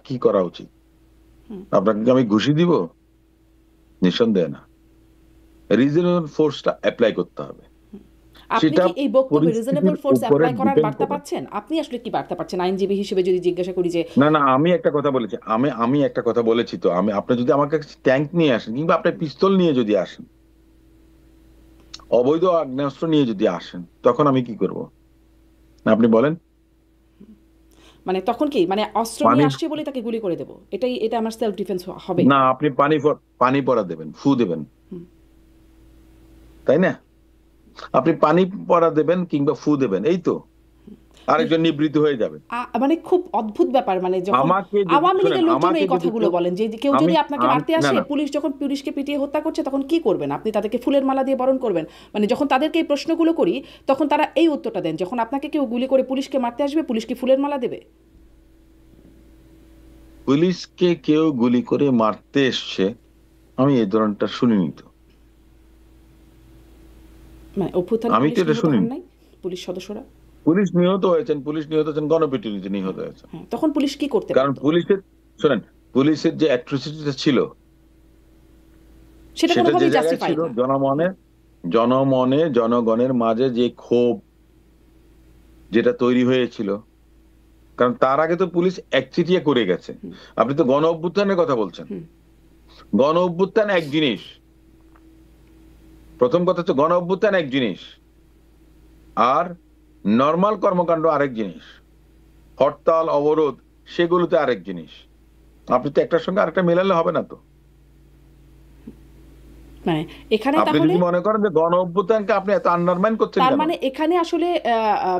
কি করা উচিত? আপনাকে কি আমি ঘুষি দিব? নিঃসন্দেহে না। রিজনেবল ফোর্সটা অ্যাপ্লাই করতে হবে, আপনি সেটা কি এই বক্তব্যে রিজনেবল পরিস্থিতির ফোর্স উপরে অ্যাপ্লাই করার ডিপেন্ড বার্তা করে। পাচ্ছেন? আপনি আসলে কি বার্তা পাচ্ছেন আইনজীবী হিসেবে, যদি জিজ্ঞাসা করি যে? না না, আমি একটা কথা বলেছি, আমি একটা কথা বলেছি তো, আপনি যদি আমার কাছে ট্যাঙ্ক নিয়ে আসেন কিংবা আপনি পিস্তল নিয়ে যদি আসেন, অবৈধ আগ্নেয়াস্ত্র নিয়ে যদি আসেন, তখন আমি কি করব? আপনি বলেন। মানে তখন কি, মানে অস্ত্র পানি, নিয়ে আসছে বলে তাকে গুলি করে দেব, এটা আমার সেলফ ডিফেন্স হবে? না, আপনি পানি পড়া দেবেন, ফু দেবেন, তাই না? আপনি পানি পড়া দেবেন কিংবা ফু দেবেন, এই তো, আরেকজন নিবৃত্ত হয়ে যাবে। মানে খুব অদ্ভুত ব্যাপার, মানে যখন আমাকে যদি আওয়ামী শোনেন, লীগের লোকজন আমাকে এই যদি কথাগুলো কেউ, বলেন যে কেউ আমি যদি আপনাকে মারতে না আসে, না, পুলিশ যখন পুলিশকে পিটিয়ে হত্যা করছে, তখন কি করবেন আপনি? তাদেরকে ফুলের মালা দিয়ে বরণ করবেন? মানে যখন তাদেরকে এই প্রশ্নগুলো করি, তখন তারা এই উত্তরটা দেন, যখন আপনাকে কেউ গুলি করে পুলিশকে মারতে আসবে, পুলিশ কি ফুলের মালা দেবে? পুলিশকে কেউ গুলি করে মারতে এসছে, আমি এই ধরনটা শুনিনি তো। মানে অভ্যুত্থানে আমি তো পুলিশ এটা নিহত হন শুনিনি। নাই? পুলিশ সদস্যরা? পুলিশ নিহত হয়েছেন গণপিটুনিতে নিহত হয়েছে। হ্যাঁ, তখন পুলিশ কি করতে কারণ পারতো? পুলিশের, শোনেন, পুলিশের যে অ্যাট্রোসিটিটা ছিল, সেটা সেটা যে কোনোভাবেই জায়গায় জাস্টিফাই ছিল, না। জনগণের মাঝে যে ক্ষোভ যেটা তৈরি হয়েছিল, কারণ তার আগে তো পুলিশ একচেটিয়া করে গেছে। আপনি তো গণ অভ্যুত্থানের কথা বলছেন। গণ অভ্যুত্থান এক জিনিস, প্রথম কথা হচ্ছে গণ অভ্যুত্থান এক জিনিস, আর নর্মাল কর্মকাণ্ড আরেক জিনিস, হরতাল অবরোধ সেগুলোতে আরেক জিনিস। আপনি তো একটার সঙ্গে আরেকটা মেলালে হবে না তো। মানে এখানে আপনি তাহলে যদি মনে করেন যে গণ অভ্যুত্থানকে আপনি এত আন্ডারমাইন করছেন তার কেন? মানে এখানে আসলে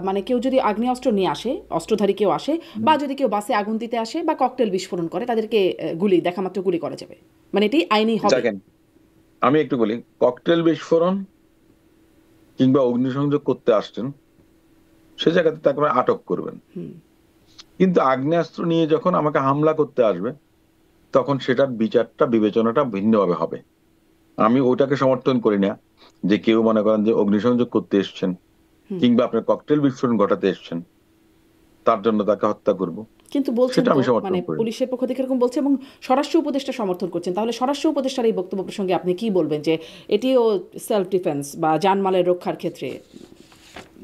মানে কেউ যদি আগ্নেয়াস্ত্র নিয়ে আসে, অস্ত্রধারী কেউ আসে, বা যদি কেউ বাসে আগুন দিতে আসে বা ককটেল বিস্ফোরণ করে, তাদেরকে দেখামাত্র গুলি করা যাবে, মানে এটি আইনি হবে? দেখেন, আমি একটু বলি, ককটেল বিস্ফোরণ কিংবা অগ্নিসংযোগ করতে আসছেন, সে জায়গাতে তাকে আটক করবেন। কিন্তু আগ্নেয়াস্ত্র নিয়ে যখন আমাকে হামলা করতে আসবে, তখন সেটার বিচারটা, বিবেচনাটা ভিন্নভাবে হবে। আমি ওটাকে সমর্থন করি না যে কেউ মনে করেন যে অগ্নিসংযোগ করতে এসছেন কিংবা আপনার ককটেল বিস্ফোরণ ঘটাতে এসছেন, তার জন্য তাকে হত্যা করব, কিন্তু বলছেন সেটা তো, আমি সমর্থন মানে করি না। পুলিশের পক্ষ থেকে এরকম বলছে, এবং স্বরাষ্ট্র উপদেষ্টা সমর্থন করছেন। তাহলে স্বরাষ্ট্র উপদেষ্টার এই বক্তব্য প্রসঙ্গে আপনি কি বলবেন, যে এটিও সেলফ ডিফেন্স বা জানমালের রক্ষার ক্ষেত্রে,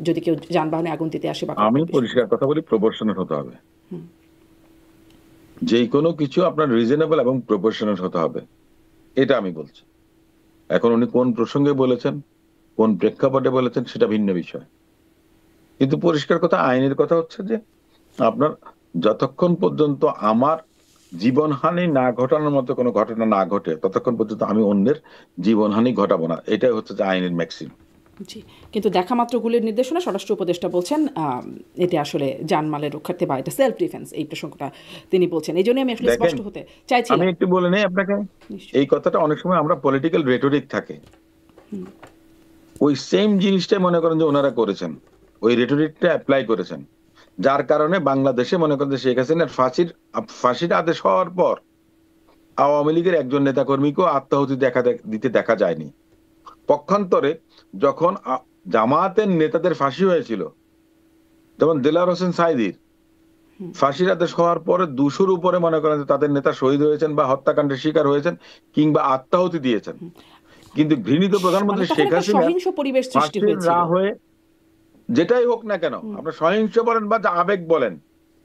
যদি কেউ যানবাহনে আগুন দিতে আসে বা আমি ককটেল বিস্ফোরণ পরিষ্কার কথা বলি, প্রপোর্শনাল হতে হবে। যে কোনো কিছু আপনার রিজনেবল এবং প্রপোর্শনাল হতে হবে, এটা আমি বলছি। এখন উনি কোন প্রসঙ্গে বলেছেন, কোন প্রেক্ষাপটে বলেছেন, সেটা ভিন্ন বিষয়। কিন্তু পরিষ্কার কথা, আইনের কথা হচ্ছে যে আপনার যতক্ষণ পর্যন্ত আমার জীবনহানি না ঘটানোর মতো কোনো ঘটনা না ঘটে ততক্ষণ পর্যন্ত আমি অন্যের জীবনহানি ঘটাবো না, এটাই হচ্ছে যে আইনের ম্যাক্সিম। জি, কিন্তু দেখা মাত্র গুলির নির্দেশনা স্বরাষ্ট্র উপদেষ্টা বলছেন এটি আসলে জানমালের রক্ষার্থে বা এটা সেলফ ডিফেন্স, এই প্রসঙ্গটা তিনি বলছেন। এই জন্যই আমি আসলে দেখেন, স্পষ্ট হতে চাইছিলাম। আমি একটু বলে নেই আপনাকে, নিশ্চয়ই। এই কথাটা অনেক সময় আমরা পলিটিক্যাল রেটরিক থাকে, ওই সেম জিনিসটাই মনে করেন যে ওনারা করেছেন, ওই রেটরিকটা অ্যাপ্লাই করেছেন, যার কারণে বাংলাদেশে মনে করেন যে শেখ হাসিনার ফাঁসির আদেশ হওয়ার পর আওয়ামী লীগের একজন নেতাকর্মীকেও আত্মাহুতি দিতে দেখা যায়নি। পক্ষান্তরে যখন জামায়াতের নেতাদের ফাঁসি হয়েছিল, যেমন দেলাওয়ার হোসেন সাঈদীর ফাঁসির আদেশ হওয়ার পরে 200-র উপরে মনে করেন যে তাদের নেতা শহীদ হয়েছেন বা হত্যাকাণ্ডের শিকার হয়েছেন কিংবা আত্মাহুতি দিয়েছেন। কিন্তু ঘৃণিত প্রধানমন্ত্রী মানে তখন শেখ একটা হাসিনা সহিংস পরিবেশ সৃষ্টি ফাঁসির হয়েছিল। রাহ হয়ে, যেটাই হোক না কেন, আপনি সহিংস বলেন বা আবেগ বলেন,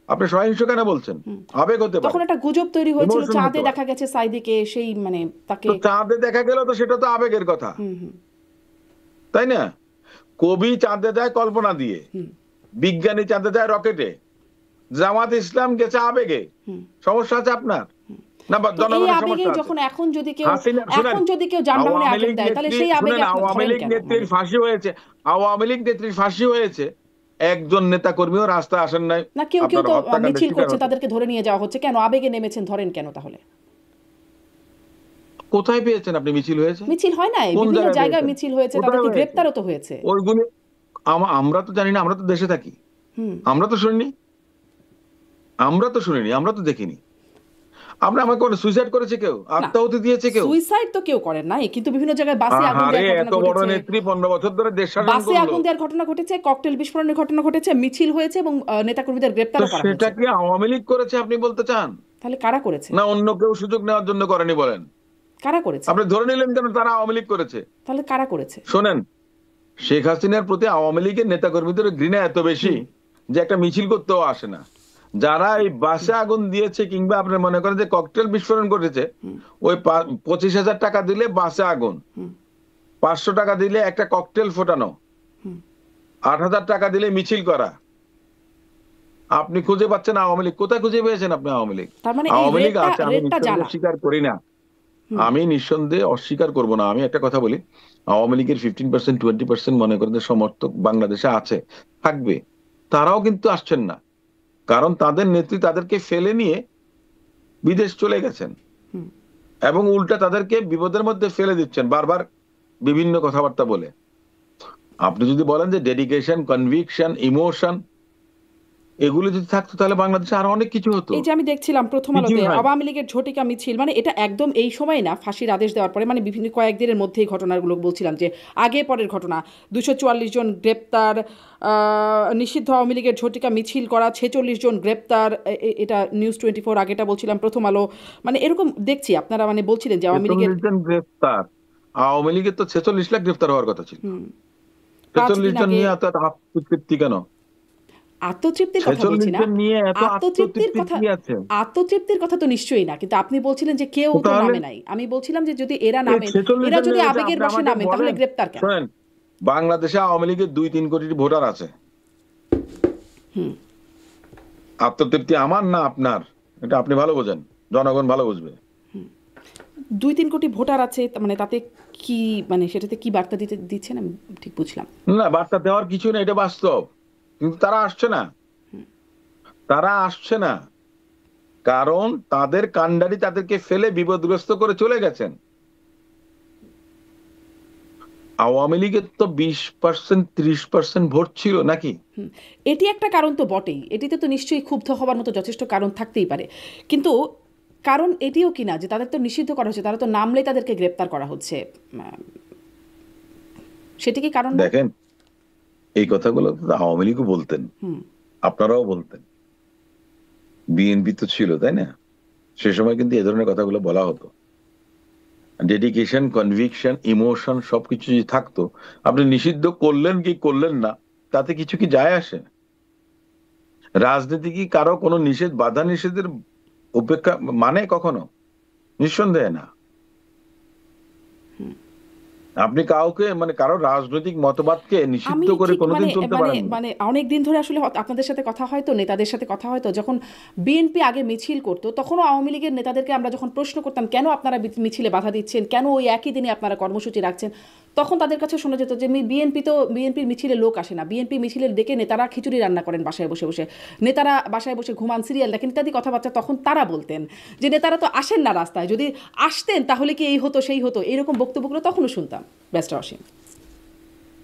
আপনি সহিংস কেন বলছেন? আবেগ হতে তখন পারে, একটা গুজব তৈরি হয়েছিল, ইমোশন চাঁদে হতে পারে। দেখা গেছে সাইদিকে, সেই মানে তাকে তো চাঁদে দেখা গেল তো সেটা তো আবেগের কথা, তাই না? কবি চাঁদে যায় কল্পনা দিয়ে, বিজ্ঞানী চাঁদে যায় রকেটে, জামাত ইসলাম গেছে আবেগে। সমস্যা আছে আপনার না? তো এই জনগণের আবেগে সমস্যা আছে। যখন এখন যদি কেউ শুনেন, যানবাহনে আওয়ামী আটক লীগ দেয়, তাহলে নেত্রী, সেই আবেগে শুনেন, আপনারা আওয়ামী ধরেন লীগ কেন? নেত্রীর ফাঁসি হয়েছে, আওয়ামী লীগ নেত্রীর ফাঁসি হয়েছে, একজন নেতা কর্মীও রাস্তায় আসেন নাই না, কেউ কেউ আপনার তো হত্যাকাণ্ডের মিছিল শিকার করছে, হতে। তাদেরকে ধরে নিয়ে যাওয়া হচ্ছে কেন? আবেগে নেমেছেন, ধরেন কেন তাহলে? কোথায় পেয়েছেন আপনি মিছিল হয়েছে? মিছিল হয় নাই, কোন বিভিন্ন জায়গায় জায়গায় পেয়েছেন? মিছিল হয়েছে, কোথায় তাদেরকে হয়েছে গ্রেপ্তারও তো হয়েছে। ওইগুলি? আমরা তো জানি না, আমরা তো দেশে থাকি, আমরা তো শুনিনি, আমরা তো দেখিনি। আমরা আমাকে সুইসাইড করেছে কেউ, না, আত্মাহুতি দিয়েছে কেউ? সুইসাইড তো কেউ করেন নাই, কিন্তু বিভিন্ন জায়গায় বাসে আগুন আহারে, দেওয়ার এত ঘটনা বড় ঘটেছে, নেত্রী 15 বছর ধরে দেশ শাসন বাসে করলো, আগুন দেওয়ার ঘটনা ঘটেছে, ককটেল বিস্ফোরণের ঘটনা ঘটেছে, মিছিল হয়েছে এবং নেতাকর্মীদের তো গ্রেপ্তারও করা সেটা হয়েছে। কি আওয়ামী লীগ করেছে আপনি বলতে চান? তাহলে কারা করেছে? না অন্য কেউ সুযোগ নেওয়ার জন্য করেনি বলেন? কারা করেছে? আপনি ধরে নিলেন কেন তারা আওয়ামী লীগ করেছে? তাহলে কারা করেছে? শোনেন, শেখ হাসিনার প্রতি আওয়ামী লীগের নেতাকর্মীদের ঘৃণা এত বেশি যে একটা মিছিল করতেও আসে না। যারা এই বাসে আগুন দিয়েছে কিংবা আপনি মনে করেন যে ককটেল বিস্ফোরণ করেছে, ওই 25,000 টাকা দিলে বাসে আগুন, 500 টাকা দিলে একটা ককটেল ফোটানো, 8,000 টাকা দিলে মিছিল করা। আপনি খুঁজে পাচ্ছেন আওয়ামী লীগ? কোথায় খুঁজে পেয়েছেন আপনি আওয়ামী লীগ? তার মানে এই আওয়ামী লীগ আছে, আমি রেটটা জানা। নিঃসন্দেহে স্বীকার করি না, আমি নিঃসন্দেহে অস্বীকার করব না। আমি একটা কথা বলি, আওয়ামী লীগের 15% 20% মনে করেন যে সমর্থক বাংলাদেশে আছে, থাকবে, তারাও কিন্তু আসছেন না, কারণ তাদের নেত্রী তাদেরকে ফেলে নিয়ে বিদেশ চলে গেছেন এবং উল্টা তাদেরকে বিপদের মধ্যে ফেলে দিচ্ছেন বারবার বিভিন্ন কথাবার্তা বলে। আপনি যদি বলেন যে ডেডিকেশন, কনভিকশন, ইমোশন এগুলো যদি থাকতো তাহলে বাংলাদেশে আরো অনেক কিছু হতো। এই যে আমি দেখছিলাম প্রথম আলোতে কিছুই হয়। আওয়ামী লীগের ঝটিকা মিছিল, মানে এটা একদম এই সময় না, ফাঁসির আদেশ দেওয়ার পরে, মানে বিভিন্ন কয়েকদিনের মধ্যেই ঘটনাগুলো বলছিলাম যে আগে পরের ঘটনা। 244 জন গ্রেপ্তার, নিষিদ্ধ আওয়ামী লীগের ঝটিকা মিছিল করা, 46 জন গ্রেপ্তার, এটা নিউজ 24, আগেটা বলছিলাম প্রথম আলো। মানে এরকম দেখছি আপনারা মানে বলছিলেন যে আওয়ামী লীগের 46 জন গ্রেফতার, আওয়ামী লীগের তো 46 লাখ গ্রেফতার হওয়ার কথা ছিল। 5 46 দিন জন আগে নিয়ে এত আত্মতৃপ্তি কেন? আত্মতৃপ্তির কথা বলছি 46 না, জন নিয়ে এত আত্মতৃপ্তির আত্মতৃপ্তি কথা, কি আছে? আত্মতৃপ্তির কথা তো নিশ্চয়ই না, কিন্তু আপনি বলছিলেন যে কেউ তো তাহলে নামে নাই। আমি বলছিলাম যে যদি এরা এই নামেন, 46 এরা জন যদি নিয়ে আবেগের আপনি বশে আমাকে নামেন, তাহলে বলেন, গ্রেপ্তার কেন? শোনেন, বাংলাদেশে আওয়ামী লীগের 2-3 কোটি ভোটার আছে, আত্মতৃপ্তি আমার না আপনার, এটা আপনি ভালো বোঝেন, জনগণ ভালো বুঝবে। 2-3 কোটি ভোটার আছে, মানে তাতে কি, মানে সেটাতে কি বার্তা দিচ্ছেন আমি ঠিক বুঝলাম না, বার্তা দেওয়ার কিছু নেই, এটা বাস্তব। কিন্তু তারা আসছে না, তারা আসছে না, কারণ তাদের কাণ্ডারি তাদেরকে ফেলে বিপদগ্রস্ত করে চলে গেছেন। আওয়ামী লীগের তো 20% 30% ভোট ছিল নাকি? এটি একটা কারণ তো বটেই, এটিতে তো নিশ্চয়ই ক্ষুব্ধ হওয়ার মতো যথেষ্ট কারণ থাকতেই পারে, কিন্তু কারণ এটিও কিনা যে তাদের তো নিষিদ্ধ করা হচ্ছে, তারা তো নামলে তাদেরকে গ্রেপ্তার করা হচ্ছে, সেটি কি কারণ না? দেখেন, এই কথাগুলো তো আওয়ামী লীগও বলতেন, আপনারাও বলতেন, বিএনপি তো ছিল, তাই না? সে সময় কিন্তু এই ধরনের কথাগুলো বলা হতো। ডেডিকেশন, কনভিকশন, ইমোশন সবকিছু যদি থাকতো, আপনি নিষিদ্ধ করলেন কি করলেন না, তাতে কিছু কি যায় আসে? রাজনীতি কি কারো কোনো নিষেধ, বাধা নিষেধের উপেক্ষা মানে কখনো? নিঃসন্দেহে না। আপনি কাউকে মানে কারো রাজনৈতিক মতবাদকে আমি নিষিদ্ধ করে ঠিক কোনোদিন মানে চলতে মানে পারেন না। মানে অনেক দিন ধরে আসলে আপনাদের সাথে কথা হয় তো, নেতাদের সাথে কথা হয় তো, যখন বিএনপি আগে মিছিল করতো তখনও আওয়ামী লীগের নেতাদেরকে আমরা যখন প্রশ্ন করতাম কেন আপনারা মিছিলে বাধা দিচ্ছেন, কেন ওই একই দিনে আপনারা কর্মসূচি রাখছেন, তখন তাদের কাছে শোনা যেত যে বিএনপির মিছিলে লোক আসে না, বিএনপি মিছিলের ডেকে নেতারা খিচুড়ি রান্না করেন বাসায় বসে বসে, নেতারা বাসায় বসে ঘুমান, সিরিয়াল দেখেন ইত্যাদি কথাবার্তা তখন তারা বলতেন, যে নেতারা তো আসেন না রাস্তায়, যদি আসতেন তাহলে কি এই হতো সেই হতো, এরকম বক্তব্যগুলো তখনও শুনতাম। ব্যস্ত অসীম।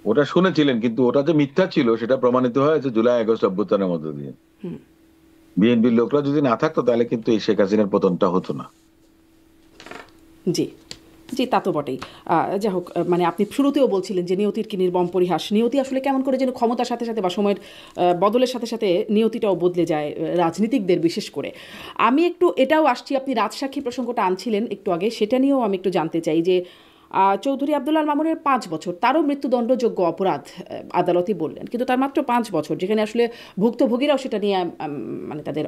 ওটা শুনেছিলেন, কিন্তু ওটা যে মিথ্যা ছিল সেটা প্রমাণিত হয়েছে জুলাই আগস্ট অভ্যুত্থানের মধ্যে দিয়ে। বিএনপির লোকরা যদি না থাকতো তাহলে কিন্তু এই শেখ হাসিনার পতনটা হতো না। জি, জি, তা তো বটেই। যাই হোক, মানে আপনি শুরুতেও বলছিলেন যে নিয়তির কি নির্মম পরিহাস, নিয়তি আসলে কেমন করে যেন ক্ষমতার সাথে সাথে বা সময়ের বদলের সাথে সাথে নিয়তিটাও বদলে যায়, রাজনীতিকদের বিশেষ করে। আমি একটু এটাও আসছি, আপনি রাজসাক্ষী প্রসঙ্গটা আনছিলেন একটু আগে, সেটা নিয়েও আমি একটু জানতে চাই যে চৌধুরী আব্দুল আল মামুনের ৫ বছর, তারও মৃত্যুদণ্ডযোগ্য অপরাধ আদালতই বললেন, কিন্তু তার মাত্র ৫ বছর, যেখানে আসলে ভুক্তভোগীরাও সেটা নিয়ে মানে তাদের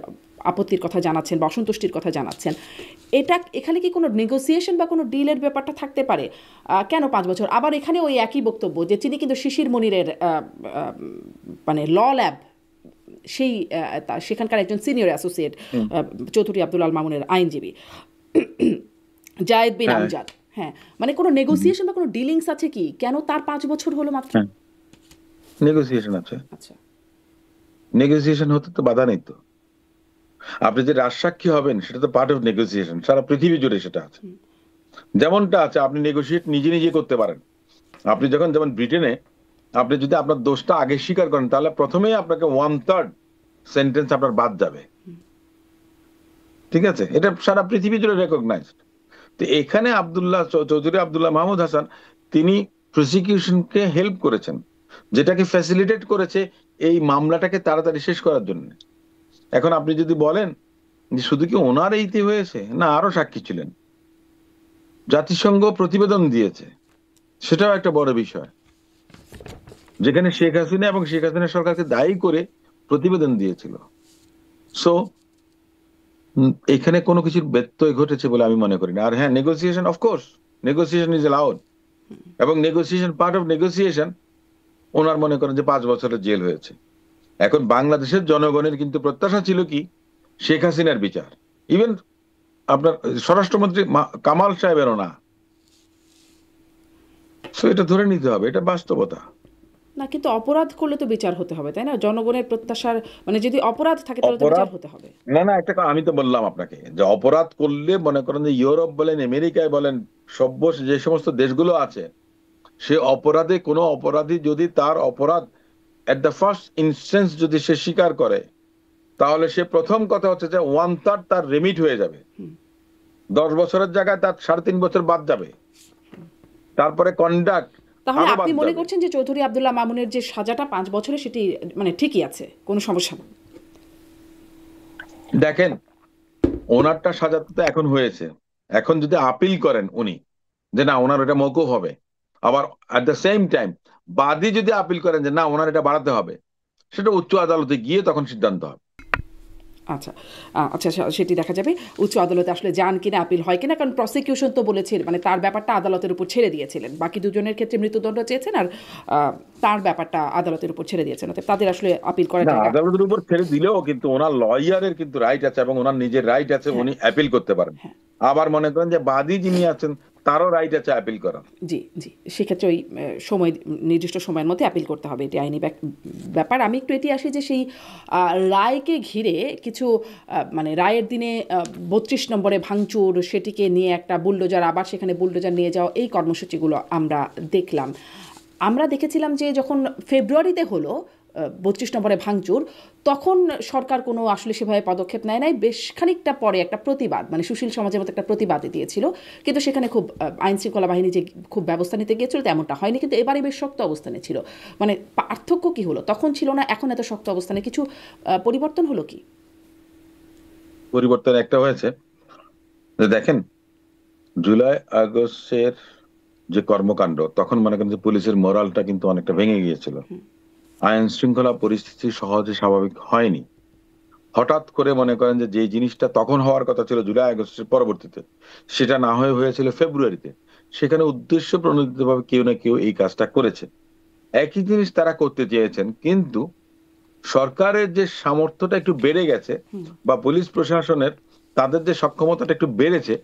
আপত্তির কথা জানাচ্ছেন বা অসন্তুষ্টির কথা জানাচ্ছেন। এখানে কি কোনো নেগোসিয়েশন বা কোনো ডিলের ব্যাপারটা থাকতে পারে? কেন ৫ বছর? আবার এখানে ওই একই বক্তব্য যে তিনি কিন্তু শিশির মনিরের মানে ল ল্যাব, সেই সেখানকার একজন সিনিয়র অ্যাসোসিয়েট, হুম। চৌধুরী আব্দুল আল মামুনের আইনজীবী জায়েদ বিন হ্যাঁ। আমজাদ। হ্যাঁ, মানে কোনো নেগোসিয়েশন বা কোনো ডিলিংস আছে কি, কেন তার ৫ বছর হলো মাত্র? হ্যাঁ, নেগোসিয়েশন আছে। আচ্ছা। নেগোসিয়েশন হতে তো বাধা নেই তো। আপনি যে রাজসাক্ষী হবেন সেটা তো পার্ট অফ নেগোসিয়েশন, সারা পৃথিবী জুড়ে সেটা আছে। যেমনটা আছে আপনি নেগোসিয়েট নিজে নিজে করতে পারেন। আপনি যখন যেমন ব্রিটেনে আপনি যদি আপনার দোষটা আগে স্বীকার করেন তাহলে প্রথমেই আপনাকে 1/3 সেন্টেন্স আপনার বাদ যাবে। ঠিক আছে, এটা সারা পৃথিবী জুড়ে রেকগনাইজড। তো এখানে চৌধুরী আব্দুল্লাহ মাহমুদ হাসান তিনি প্রসিকিউশনকে হেল্প করেছেন, যেটাকে ফ্যাসিলিটেট করেছে এই মামলাটাকে তাড়াতাড়ি শেষ করার জন্য। এখন আপনি যদি বলেন যে শুধু কি ওনার এইতে হয়েছে, না আরো সাক্ষী ছিলেন, জাতিসংঘ প্রতিবেদন দিয়েছে, সেটাও একটা বড় বিষয়, যেখানে শেখ হাসিনা এবং শেখ হাসিনা সরকারকে দায়ী করে প্রতিবেদন দিয়েছিল। সো এখানে কোনো কিছুর ব্যত্যয় ঘটেছে বলে আমি মনে করি না। আর হ্যাঁ, negotiation of course, negotiation is allowed, এবং নেগোসিয়েশন পার্ট অফ নেগোসিয়েশন। ওনার মনে করেন যে 5 বছরের জেল হয়েছে। এখন বাংলাদেশের জনগণের কিন্তু প্রত্যাশা ছিল কি শেখ হাসিনার বিচার, ইভেন আপনার স্বরাষ্ট্রমন্ত্রী কামাল সাহেবেরও না। সো এটা ধরে নিতে হবে, এটা বাস্তবতা। না, কিন্তু অপরাধ করলে তো বিচার হতে হবে, তাই না? জনগণের প্রত্যাশার মানে যদি অপরাধ থাকে তাহলে তো অপরাধ, বিচার হতে হবে। না না, একটা আমি তো বললাম আপনাকে যে অপরাধ করলে মনে করেন যে ইউরোপ বলেন, আমেরিকায় বলেন, সভ্য যে সমস্ত দেশগুলো আছে, সে অপরাধে কোনো অপরাধী যদি তার অপরাধ এট দ্য ফার্স্ট ইনস্টেন্স যদি সে স্বীকার করে, তাহলে সে প্রথম কথা হচ্ছে যে 1/3 তার রেমিট হয়ে যাবে। 10 বছরের জায়গায় তার 3.5 বছর বাদ যাবে, তারপরে কন্ডাক্ট তাহলে আরো আপনি বাদ মনে যাবে। করছেন যে চৌধুরী আব্দুল্লাহ মামুনের যে সাজাটা ৫ বছরে সেটি মানে ঠিকই আছে, কোনো সমস্যা নেই? দেখেন, ওনারটা সাজাতে তো এখন হয়েছে, এখন যদি আপিল করেন উনি যে না ওনার এটা মওকুফ হবে, আবার অ্যাট দ্য সেম টাইম বাদী যদি আপিল করেন যে না ওনার এটা বাড়াতে হবে, সেটা উচ্চ আদালতে গিয়ে তখন সিদ্ধান্ত হবে। আচ্ছা, আচ্ছা, সেটি দেখা যাবে উচ্চ আদালতে আসলে যান কিনা, আপিল হয় কিনা, কারণ প্রসিকিউশন তো বলেছিল মানে তার ব্যাপারটা আদালতের উপর ছেড়ে দিয়েছিলেন, বাকি দুজনের ক্ষেত্রে মৃত্যুদণ্ড চেয়েছেন আর তার ব্যাপারটা আদালতের উপর ছেড়ে দিয়েছেন, অর্থাৎ তাদের আসলে আপিল করার না, জায়গা। আদালতের উপর ছেড়ে দিলেও কিন্তু ওনার লয়ারের কিন্তু রাইট আছে এবং ওনার নিজের রাইট আছে, হ্যাঁ, উনি অ্যাপিল করতে পারেন। হ্যাঁ। আবার মনে করেন যে বাদী যিনি আছেন তারও রাইট আছে অ্যাপিল করার। জি, জি। সেক্ষেত্রে ওই সময়, নির্দিষ্ট সময়ের মধ্যে আপিল করতে হবে, এটি আইনি ব্যাপার। আমি একটু এটি আসি যে সেই রায়কে ঘিরে কিছু মানে রায়ের দিনে ৩২ নম্বরে ভাঙচুর, সেটিকে নিয়ে একটা বুলডোজার, আবার সেখানে বুলডোজার নিয়ে যাওয়া, এই কর্মসূচিগুলো আমরা দেখলাম। আমরা দেখেছিলাম যে যখন ফেব্রুয়ারিতে হলো ৩২ নম্বরে ভাঙচুর, তখন সরকার কোনো আসলে সেভাবে পদক্ষেপ নেয় নাই, বেশ খানিকটা পরে একটা প্রতিবাদ, মানে সুশীল সমাজের মতো একটা প্রতিবাদে দিয়েছিল, কিন্তু সেখানে খুব আইন শৃঙ্খলা বাহিনী যে খুব ব্যবস্থা নিতে গিয়েছিল তেমনটা হয়নি, কিন্তু এবারে বেশ শক্ত অবস্থানে ছিল। মানে পার্থক্য কি হলো? তখন ছিল না, এখন এত শক্ত অবস্থানে, কিছু পরিবর্তন হলো কি? পরিবর্তন একটা হয়েছে যে দেখেন, জুলাই আগস্টের যে কর্মকাণ্ড, তখন মনে করেন যে পুলিশের মোরালটা কিন্তু অনেকটা ভেঙে গিয়েছিল, আইন শৃঙ্খলা পরিস্থিতি সহজে স্বাভাবিক হয়নি। হঠাৎ করে মনে করেন যে জিনিসটা তখন হওয়ার কথা ছিল জুলাই আগস্টের পরবর্তীতে, সেটা না হয়ে হয়েছিল ফেব্রুয়ারিতে। সেখানে উদ্দেশ্য প্রণোদিতভাবে কেউ না কেউ এই কাজটা করেছে। একই জিনিস তারা করতে চেয়েছেন, কিন্তু সরকারের যে সামর্থ্যটা একটু বেড়ে গেছে বা পুলিশ প্রশাসনের তাদের যে সক্ষমতাটা একটু বেড়েছে,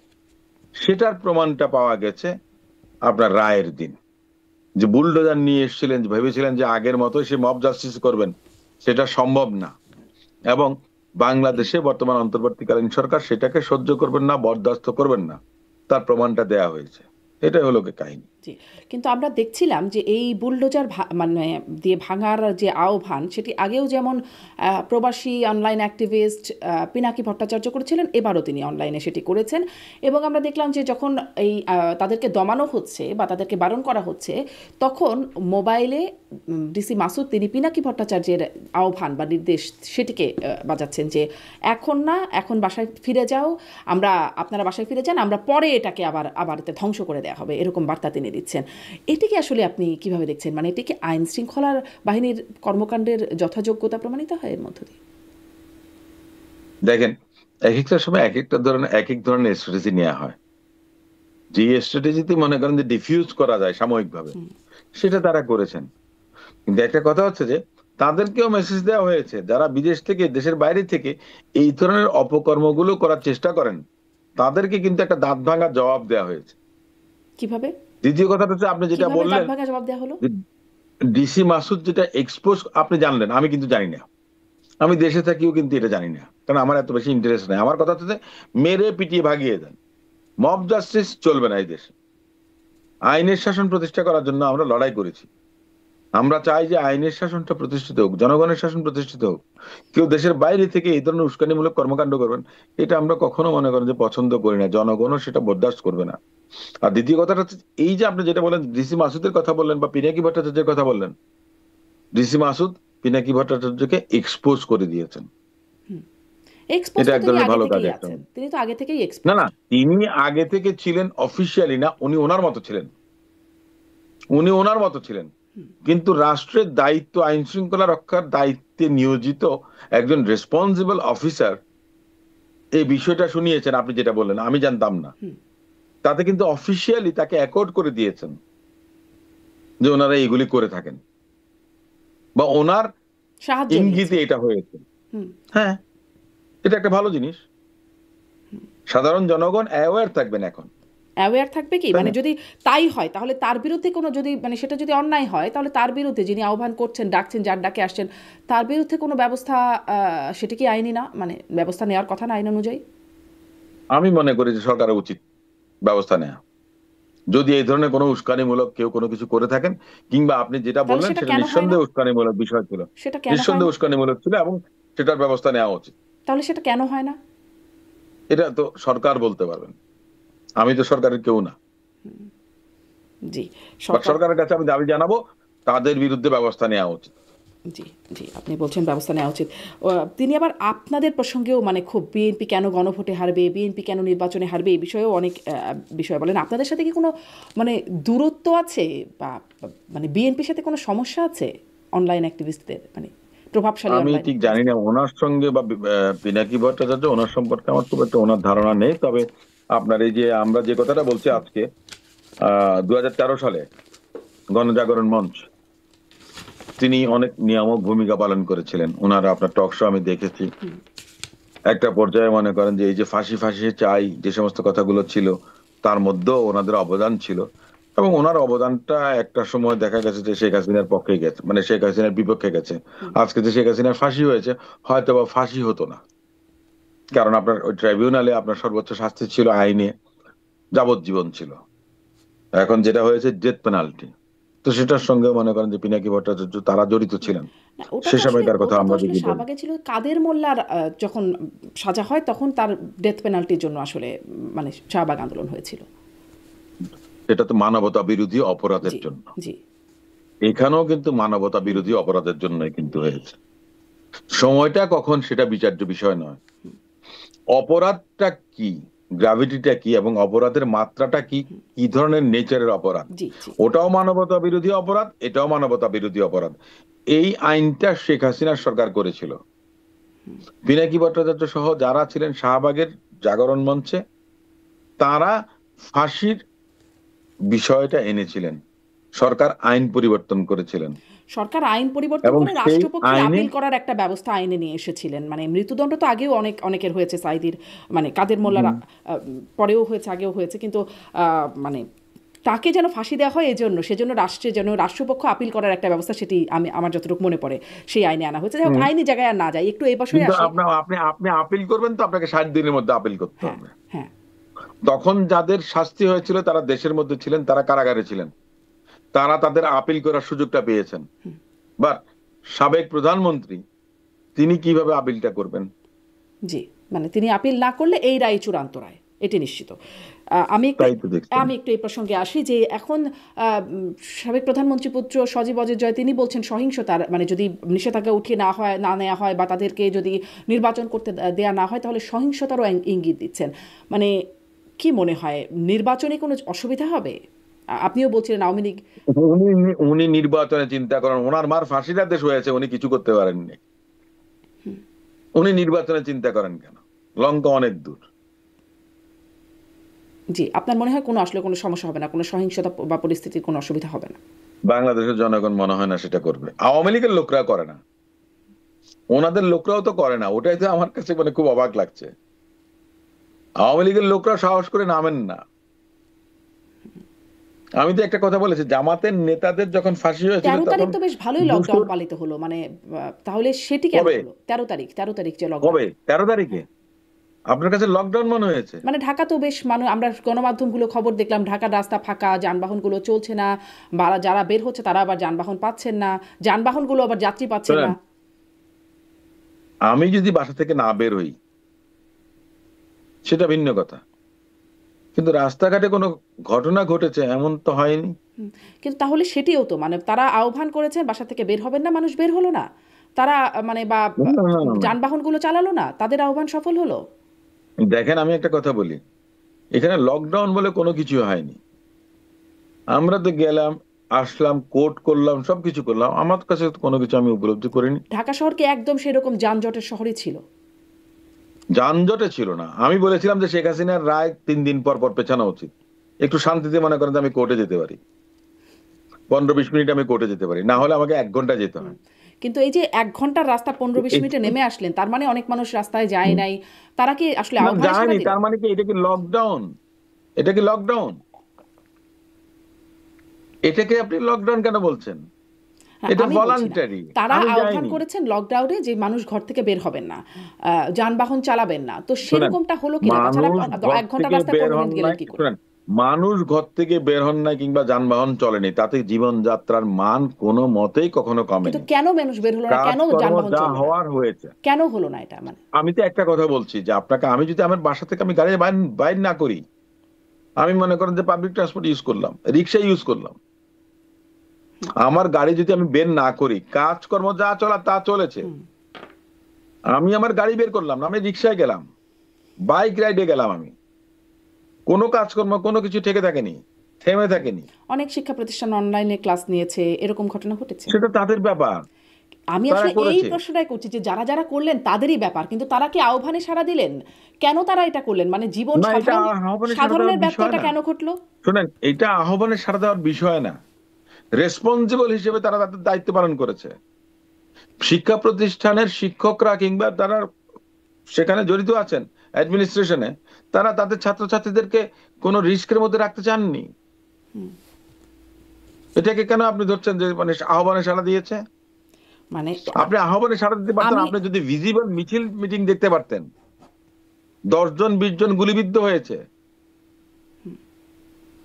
সেটার প্রমাণটা পাওয়া গেছে আপনার রায়ের দিন। যে বুলডোজার নিয়ে এসেছিলেন, ভেবেছিলেন যে আগের মতো সে মব জাস্টিস করবেন, সেটা সম্ভব না। এবং বাংলাদেশে বর্তমান অন্তর্বর্তীকালীন সরকার সেটাকে সহ্য করবেন না, বরদাস্ত করবেন না, তার প্রমাণটা দেয়া হয়েছে। এটাই হলো কাহিনী। জি, কিন্তু আমরা দেখছিলাম যে এই বুলডোজার মানে দিয়ে ভাঙার যে আহ্বান, সেটি আগেও যেমন প্রবাসী অনলাইন অ্যাক্টিভিস্ট পিনাকি ভট্টাচার্য করেছিলেন, এবারও তিনি অনলাইনে সেটি করেছেন। এবং আমরা দেখলাম যে যখন এই তাদেরকে দমানো হচ্ছে বা তাদেরকে বারণ করা হচ্ছে, তখন মোবাইলে ডিসি মাসুদ তিনি পিনাকি ভট্টাচার্যের আহ্বান বা নির্দেশ সেটিকে বাজাচ্ছেন যে এখন না, এখন বাসায় ফিরে যাও, আপনারা বাসায় ফিরে যান, আমরা পরে এটাকে আবার ধ্বংস করে দেওয়া হবে, এরকম বার্তা তিনি দিচ্ছেন। এটিকে আসলে আপনি কিভাবে দেখছেন? মানে এটি কি আইন শৃঙ্খলার বাহিনীর কর্মকাণ্ডের যথাযোগ্যতা প্রমাণিত হয় এর মধ্য দিয়ে? দেখেন, এক একটা সময় এক এক ধরনের স্ট্র্যাটেজি নেওয়া হয়। যে স্ট্র্যাটেজিতে মনে করেন যে ডিফিউজ করা যায় সাময়িকভাবে, সেটা তারা করেছেন। কিন্তু একটা কথা হচ্ছে যে তাদেরকেও মেসেজ দেওয়া হয়েছে, যারা বিদেশ থেকে, দেশের বাইরে থেকে এই ধরনের অপকর্মগুলো করার চেষ্টা করেন, তাদেরকে কিন্তু একটা দাঁত ভাঙা জবাব দেওয়া হয়েছে। কিভাবে দ্বিতীয় কথাটা হচ্ছে আপনি যেটা কিভাবে দাঁত বললেন, ভাঙা জবাব দেওয়া হলো? ডিসি মাসুদ যেটা এক্সপোজ আপনি জানলেন, আমি কিন্তু জানি না। আমি দেশে থাকিও কিন্তু এটা জানি না, কারণ আমার এত বেশি ইন্টারেস্ট নাই। আমার কথা হচ্ছে যে মেরে পিটিয়ে ভাগিয়ে দেন, মব জাস্টিস চলবে না এই দেশে। আইনের শাসন প্রতিষ্ঠা করার জন্য আমরা লড়াই করেছি। আমরা চাই যে আইনের শাসনটা প্রতিষ্ঠিত হোক, জনগণের শাসন প্রতিষ্ঠিত হোক। কেউ দেশের বাইরে থেকে এই ধরনের উস্কানিমূলক কর্মকাণ্ড করবেন, এটা আমরা কখনো মনে করেন যে পছন্দ করি না, জনগণও সেটা বরদাস্ত করবে না। আর দ্বিতীয় কথাটা হচ্ছে, এই যে আপনি যেটা বলেন ডিসি মাসুদের কথা বললেন বা পিনাকি ভট্টাচার্যের কথা বললেন, ডিসি মাসুদ পিনাকি ভট্টাচার্যকে এক্সপোজ করে দিয়েছেন। এক্সপোজ এটা তো এক তিনি ধরনের আগে ভালো কাজ থেকেই একটা। আছেন, তিনি তো আগে থেকেই না এক্সপোজ। না, তিনি আগে থেকে ছিলেন, অফিসিয়ালি না, উনি ওনার মতো ছিলেন, উনি ওনার মতো ছিলেন। কিন্তু রাষ্ট্রের দায়িত্ব, আইন শৃঙ্খলা রক্ষার দায়িত্বে নিয়োজিত একজন রেসপন্সিবল অফিসার এই বিষয়টা শুনিয়েছেন, আপনি যেটা বললেন আমি জানতাম না। তাতে কিন্তু অফিসিয়ালি তাকে অ্যাকর্ড করে দিয়েছেন যে ওনারা এগুলি করে থাকেন, বা ওনার সাহায্য ইঙ্গিতে নিয়েছেন। এটা হয়েছে। হ্যাঁ, এটা একটা ভালো জিনিস। সাধারণ জনগণ অ্যাওয়্যার থাকবেন এখন, অ্যাওয়্যার থাকবে কি, তাই মানে না? যদি তাই হয় তাহলে তার বিরুদ্ধে কোনো, যদি মানে সেটা যদি অন্যায় হয়, তাহলে তার বিরুদ্ধে যিনি আহ্বান করছেন, ডাকছেন, যার ডাকে আসছেন, তার বিরুদ্ধে কোনো ব্যবস্থা, সেটা কি আইনি না, মানে ব্যবস্থা নেওয়ার কথা না আইন অনুযায়ী? আমি মনে করি যে সরকারের উচিত ব্যবস্থা নেওয়া, যদি এই ধরনের কোনো উস্কানিমূলক কেউ কোনো কিছু করে থাকেন। কিংবা আপনি যেটা তাহলে বললেন সেটা সেটা কেন হয় না? নিঃসন্দেহে উস্কানিমূলক বিষয় ছিল, সেটা কেন হয় নিঃসন্দেহে না? উস্কানিমূলক ছিল, এবং সেটার ব্যবস্থা নেওয়া উচিত। তাহলে সেটা কেন হয় না? এটা তো সরকার বলতে পারবেন, আমি তো সরকারের কেউ না। জি, বাট সরকার। সরকারের কাছে আমি দাবি জানাবো, তাদের বিরুদ্ধে ব্যবস্থা নেওয়া উচিত। জি, জি, আপনি বলছেন ব্যবস্থা নেওয়া উচিত। তিনি আবার আপনাদের প্রসঙ্গেও মানে খুব বিএনপি কেন গণভোটে হারবে, বিএনপি কেন নির্বাচনে হারবে, এই বিষয়েও অনেক বিষয় বলেন। আপনাদের সাথে কি কোনো মানে দূরত্ব আছে, বা মানে বিএনপির সাথে কোনো সমস্যা আছে অনলাইন অ্যাক্টিভিস্টদের, মানে প্রভাবশালী আমি অনলাইন ঠিক জানি অ্যাক্টিভিস্ট? না ওনার সঙ্গে বা পিনাকি ভট্টাচার্য, ওনার সম্পর্কে আমার খুব একটা ওনার ধারণা নেই। তবে আপনার এই যে আমরা যে কথাটা বলছি আজকে, 2013 সালে গণজাগরণ মঞ্চ, তিনি অনেক নিয়ামক ভূমিকা পালন করেছিলেন। ওনার আপনার টক শো আমি দেখেছি। একটা পর্যায়ে মনে করেন যে এই যে ফাঁসি ফাঁসি চাই যে সমস্ত কথাগুলো ছিল, তার মধ্যেও ওনাদের অবদান ছিল। এবং ওনার অবদানটা একটা সময় দেখা গেছে যে শেখ হাসিনার পক্ষে গেছে, মানে শেখ হাসিনার বিপক্ষে গেছে। আজকে যে শেখ হাসিনার ফাঁসি হয়েছে, হয়তো বা ফাঁসি হতো না, কারণ আপনার ওই ট্রাইব্যুনালে আপনার সর্বোচ্চ শাস্তি ছিল আইনে যাবজ্জীবন ছিল। এখন যেটা হয়েছে ডেথ পেনাল্টি। তো সেটার সঙ্গে মনে করেন যে পিনাকি ভট্টাচার্য তারা জড়িত ছিলেন। না, সে সময়কার কথা ওটা তো আমরা আসলে যদি বলি, শাহবাগে ছিল কাদের মোল্লার, যখন সাজা হয় তখন তার ডেথ পেনাল্টির জন্য আসলে মানে শাহবাগ আন্দোলন হয়েছিল। এটা তো মানবতা বিরোধী অপরাধের জি, জন্য। জি, এখানেও কিন্তু মানবতা বিরোধী অপরাধের জন্যই কিন্তু হয়েছে। সময়টা কখন সেটা বিচার্য বিষয় নয়, অপরাধটা কি, গ্রাভিটিটা কি, এবং অপরাধের মাত্রাটা কি, কি ধরনের নেচারের অপরাধ, জি, জি, ওটাও মানবতা বিরোধী অপরাধ, এটাও মানবতা বিরোধী অপরাধ। এই আইনটা শেখ হাসিনার সরকার করেছিল। পিনাকি ভট্টাচার্য সহ যারা ছিলেন শাহবাগের জাগরণ মঞ্চে, তারা ফাঁসির বিষয়টা এনেছিলেন, সরকার আইন পরিবর্তন করেছিলেন সরকার আইন পরিবর্তন এবং করে সেই রাষ্ট্রপক্ষের আইনে আপিল করার একটা ব্যবস্থা আইনে নিয়ে এসেছিলেন। মানে মৃত্যুদণ্ড তো আগেও অনেকের হয়েছে, সাইদির মানে কাদের মোল্লার পরেও হয়েছে, আগেও হয়েছে, কিন্তু মানে তাকে যেন ফাঁসি দেওয়া হয় সেজন্য রাষ্ট্রপক্ষ আপিল করার একটা ব্যবস্থা, সেটি আমার যতটুকু মনে পড়ে সেই আইনে আনা হয়েছে। যাই হোক, আইনি জায়গায় আর না যাই, একটু এই বছরে কিন্তু আসি। আপনি আপিল করবেন তো আপনাকে 60 দিনের মধ্যে আপিল করতে হ্যাঁ, হবে। হ্যাঁ, তখন যাদের শাস্তি হয়েছিল তারা দেশের মধ্যে ছিলেন, তারা কারাগারে ছিলেন, তারা তাদের আপিল করার সুযোগটা পেয়েছেন। বাট সাবেক প্রধানমন্ত্রী তিনি কিভাবে আপিলটা করবেন? জি, মানে তিনি আপিল না করলে এই রায় চূড়ান্ত রায়, এটি নিশ্চিত। তাই তো দেখছেন। আমি একটু এই প্রসঙ্গে আসি যে এখন সাবেক প্রধানমন্ত্রী পুত্র সজীব অজয় জয় তিনি বলছেন সহিংসতার, মানে যদি নিষেধাজ্ঞা উঠিয়ে না নেওয়া হয় বা তাদেরকে যদি নির্বাচন করতে দেয়া না হয় তাহলে সহিংসতারও ইঙ্গিত দিচ্ছেন। মানে কি মনে হয়, নির্বাচনে কোনো অসুবিধা হবে? আপনিও বলছিলেন আওয়ামী লীগ। উনি নির্বাচনে চিন্তা করেন, ওনার মার ফাঁসির আদেশ হয়েছে, উনি কিছু করতে পারেননি। উনি নির্বাচনে চিন্তা করেন কেন? লঙ্কা অনেক দূর। জি, আপনার মনে হয় আসলে কোনো সমস্যা হবে না, কোনো সহিংসতা বা পরিস্থিতির কোনো অসুবিধা হবে না? বাংলাদেশের জনগণ মনে হয় না সেটা করবে। আওয়ামী লীগের লোকরা করে না, ওনাদের লোকরাও তো করে না। ওটাই তো আমার কাছে মানে খুব অবাক লাগছে। আওয়ামী লীগের লোকরা সাহস করে নামেন না। আমি তো একটা কথা বলেছি, জামাতের নেতাদের যখন ফাঁসি হয়েছিল 13 তারিখ তখন তো বেশ ভালোই লকডাউন পালিত হলো, মানে তাহলে সেটি কেন কবে? হলো? 13 তারিখ যে লকডাউন। কবে? 13 তারিখে আপনার কাছে লকডাউন মনে হয়েছে? মানে ঢাকা তো বেশ, আমরা গণমাধ্যমগুলো খবর দেখলাম, ঢাকার রাস্তা ফাঁকা, যানবাহনগুলো চলছে না, বা যারা বের হচ্ছে তারা আবার যানবাহন পাচ্ছেন না, যানবাহনগুলো আবার যাত্রী পাচ্ছে না। আমি যদি বাসা থেকে না বের হই সেটা ভিন্ন কথা, কিন্তু রাস্তাঘাটে কোনো ঘটনা ঘটেছে এমন তো হয়নি। কিন্তু তাহলে সেটিও তো, মানে তারা আহ্বান করেছেন বাসা থেকে বের হবেন না, মানুষ বের হলো না, তারা মানে বা না, না, না, না। যানবাহনগুলো চালালো না, তাদের আহ্বান সফল হলো। দেখেন, আমি একটা কথা বলি, এখানে লকডাউন বলে কোনো কিছু হয়নি। আমরা তো গেলাম, আসলাম, কোর্ট করলাম, সবকিছু করলাম, আমার কাছে তো কোনো কিছু আমি উপলব্ধি করিনি। ঢাকা শহরকে একদম সেরকম যানজটের শহরই ছিল। যানজটে ছিল না। আমি বলেছিলাম যে শেখ হাসিনার রায় 3 দিন পর পর পেছানো উচিত। একটু শান্তিতে মনে করেন যে আমি কোর্টে যেতে পারি, 15-20 মিনিট আমি কোর্টে যেতে পারি, না হলে আমাকে 1 ঘন্টা যেতে হয়। কিন্তু এই যে 1 ঘন্টার রাস্তা 15-20 মিনিটে নেমে আসলেন, তার মানে অনেক মানুষ রাস্তায় যায় নাই, তারা কি আসলে আহ্বানে সাড়া যায়নি, দিলেন? তার মানে কি এটা কি লকডাউন? এটা কি লকডাউন? এটাকে আপনি লকডাউন কেন বলছেন? এটা আমি বলছি না। ভলান্টারি। তারা আমি আহ্বান যাইনি। করেছেন লকডাউনে যে মানুষ ঘর থেকে বের হবেন না, যানবাহন চালাবেন না, তো শুনেন, সেরকমটা হলো কিনা? তাছাড়া মানুষ ঘর 1 ঘন্টা থেকে রাস্তায় বের 15 হন মিনিট গেলেন নাই। কি করে? শুনেন, মানুষ ঘর থেকে বের হন নাই কিংবা যানবাহন চলেনি, তাতে জীবনযাত্রার মান কোনো মতেই কখনো কিন্তু কমেনি। কেন মানুষ বের হলো না, কেন কাজকর্ম যানবাহন যা চললো না, হওয়ার হয়েছে। কেন হলো না এটা? মানে আমি তো একটা কথা বলছি যে আপনাকে, আমি যদি আমার বাসা থেকে আমি গাড়ি বাইর না করি, আমি মনে করেন যে পাবলিক ট্রান্সপোর্ট ইউজ করলাম, রিক্সা ইউজ করলাম, আমার গাড়ি যদি আমি বের না করি, কাজকর্ম যা চলা তা চলেছে। আমি আমার গাড়ি বের করলাম না, আমি রিক্সায় গেলাম, বাইক রাইডে গেলাম, আমি কোনো কাজকর্ম কোনো কিছু থেকে থাকেনি, থেমে থাকেনি। অনেক শিক্ষা প্রতিষ্ঠান অনলাইনে ক্লাস নিয়েছে, এরকম ঘটনা ঘটেছে। সেটা তাদের ব্যাপার, আমি তারা আসলে এই করেছে। প্রশ্নটাই করছি যে যারা যারা করলেন তাদেরই ব্যাপার, কিন্তু তারা কি আহ্বানে সাড়া দিলেন? কেন তারা এটা করলেন? মানে জীবন না, এটা আহ্বানে সাড়া সাধারণের দেওয়ার বিষয় ব্যর্থতা না। কেন ঘটলো? শুনেন, এটা আহ্বানে সাড়া দেওয়ার বিষয় না। রেসপন্সিবল হিসেবে তারা তাদের দায়িত্ব পালন করেছে। শিক্ষা প্রতিষ্ঠানের শিক্ষকরা কিংবা তারা সেখানে জড়িত আছেন অ্যাডমিনিস্ট্রেশনে, তারা তাদের ছাত্রছাত্রীদেরকে কোনো রিস্কের মধ্যে রাখতে চাননি। এটাকে কেন আপনি ধরছেন যে মানে আহ্বানে সাড়া দিয়েছে? মানে আপনি আহ্বানে সাড়া দিতে পারতেন, আমি আপনি যদি ভিজিবল মিছিল মিটিং দেখতে পারতেন। 10 জন 20 জন গুলিবিদ্ধ হয়েছে,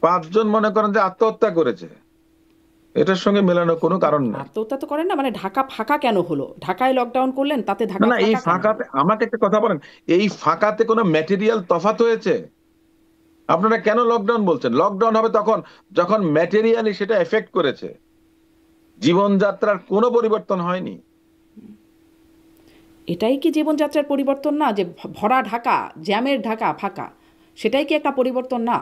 5 জন মনে করেন যে আত্মহত্যা করেছে। এটার সঙ্গে মেলানোর কোনো কারণ নাই। আত্মহত্যা তো করেন না, মানে ঢাকা ফাঁকা কেন হলো? ঢাকায় লকডাউন করলেন, তাতে ঢাকা না, না, এই ফাঁকা কেন ফাঁকাতে হলো? আমাকে একটা কথা বলেন, এই ফাঁকাতে কোনো ম্যাটেরিয়াল তফাৎ হয়েছে? আপনারা কেন লকডাউন বলছেন? লকডাউন হবে তখন যখন ম্যাটেরিয়ালি সেটা এফেক্ট করেছে, জীবনযাত্রার কোনো পরিবর্তন হয়নি। এটাই কি জীবনযাত্রার পরিবর্তন না? যে ভরা ঢাকা, জ্যামের ঢাকা, ফাঁকা, সেটাই কি একটা পরিবর্তন না?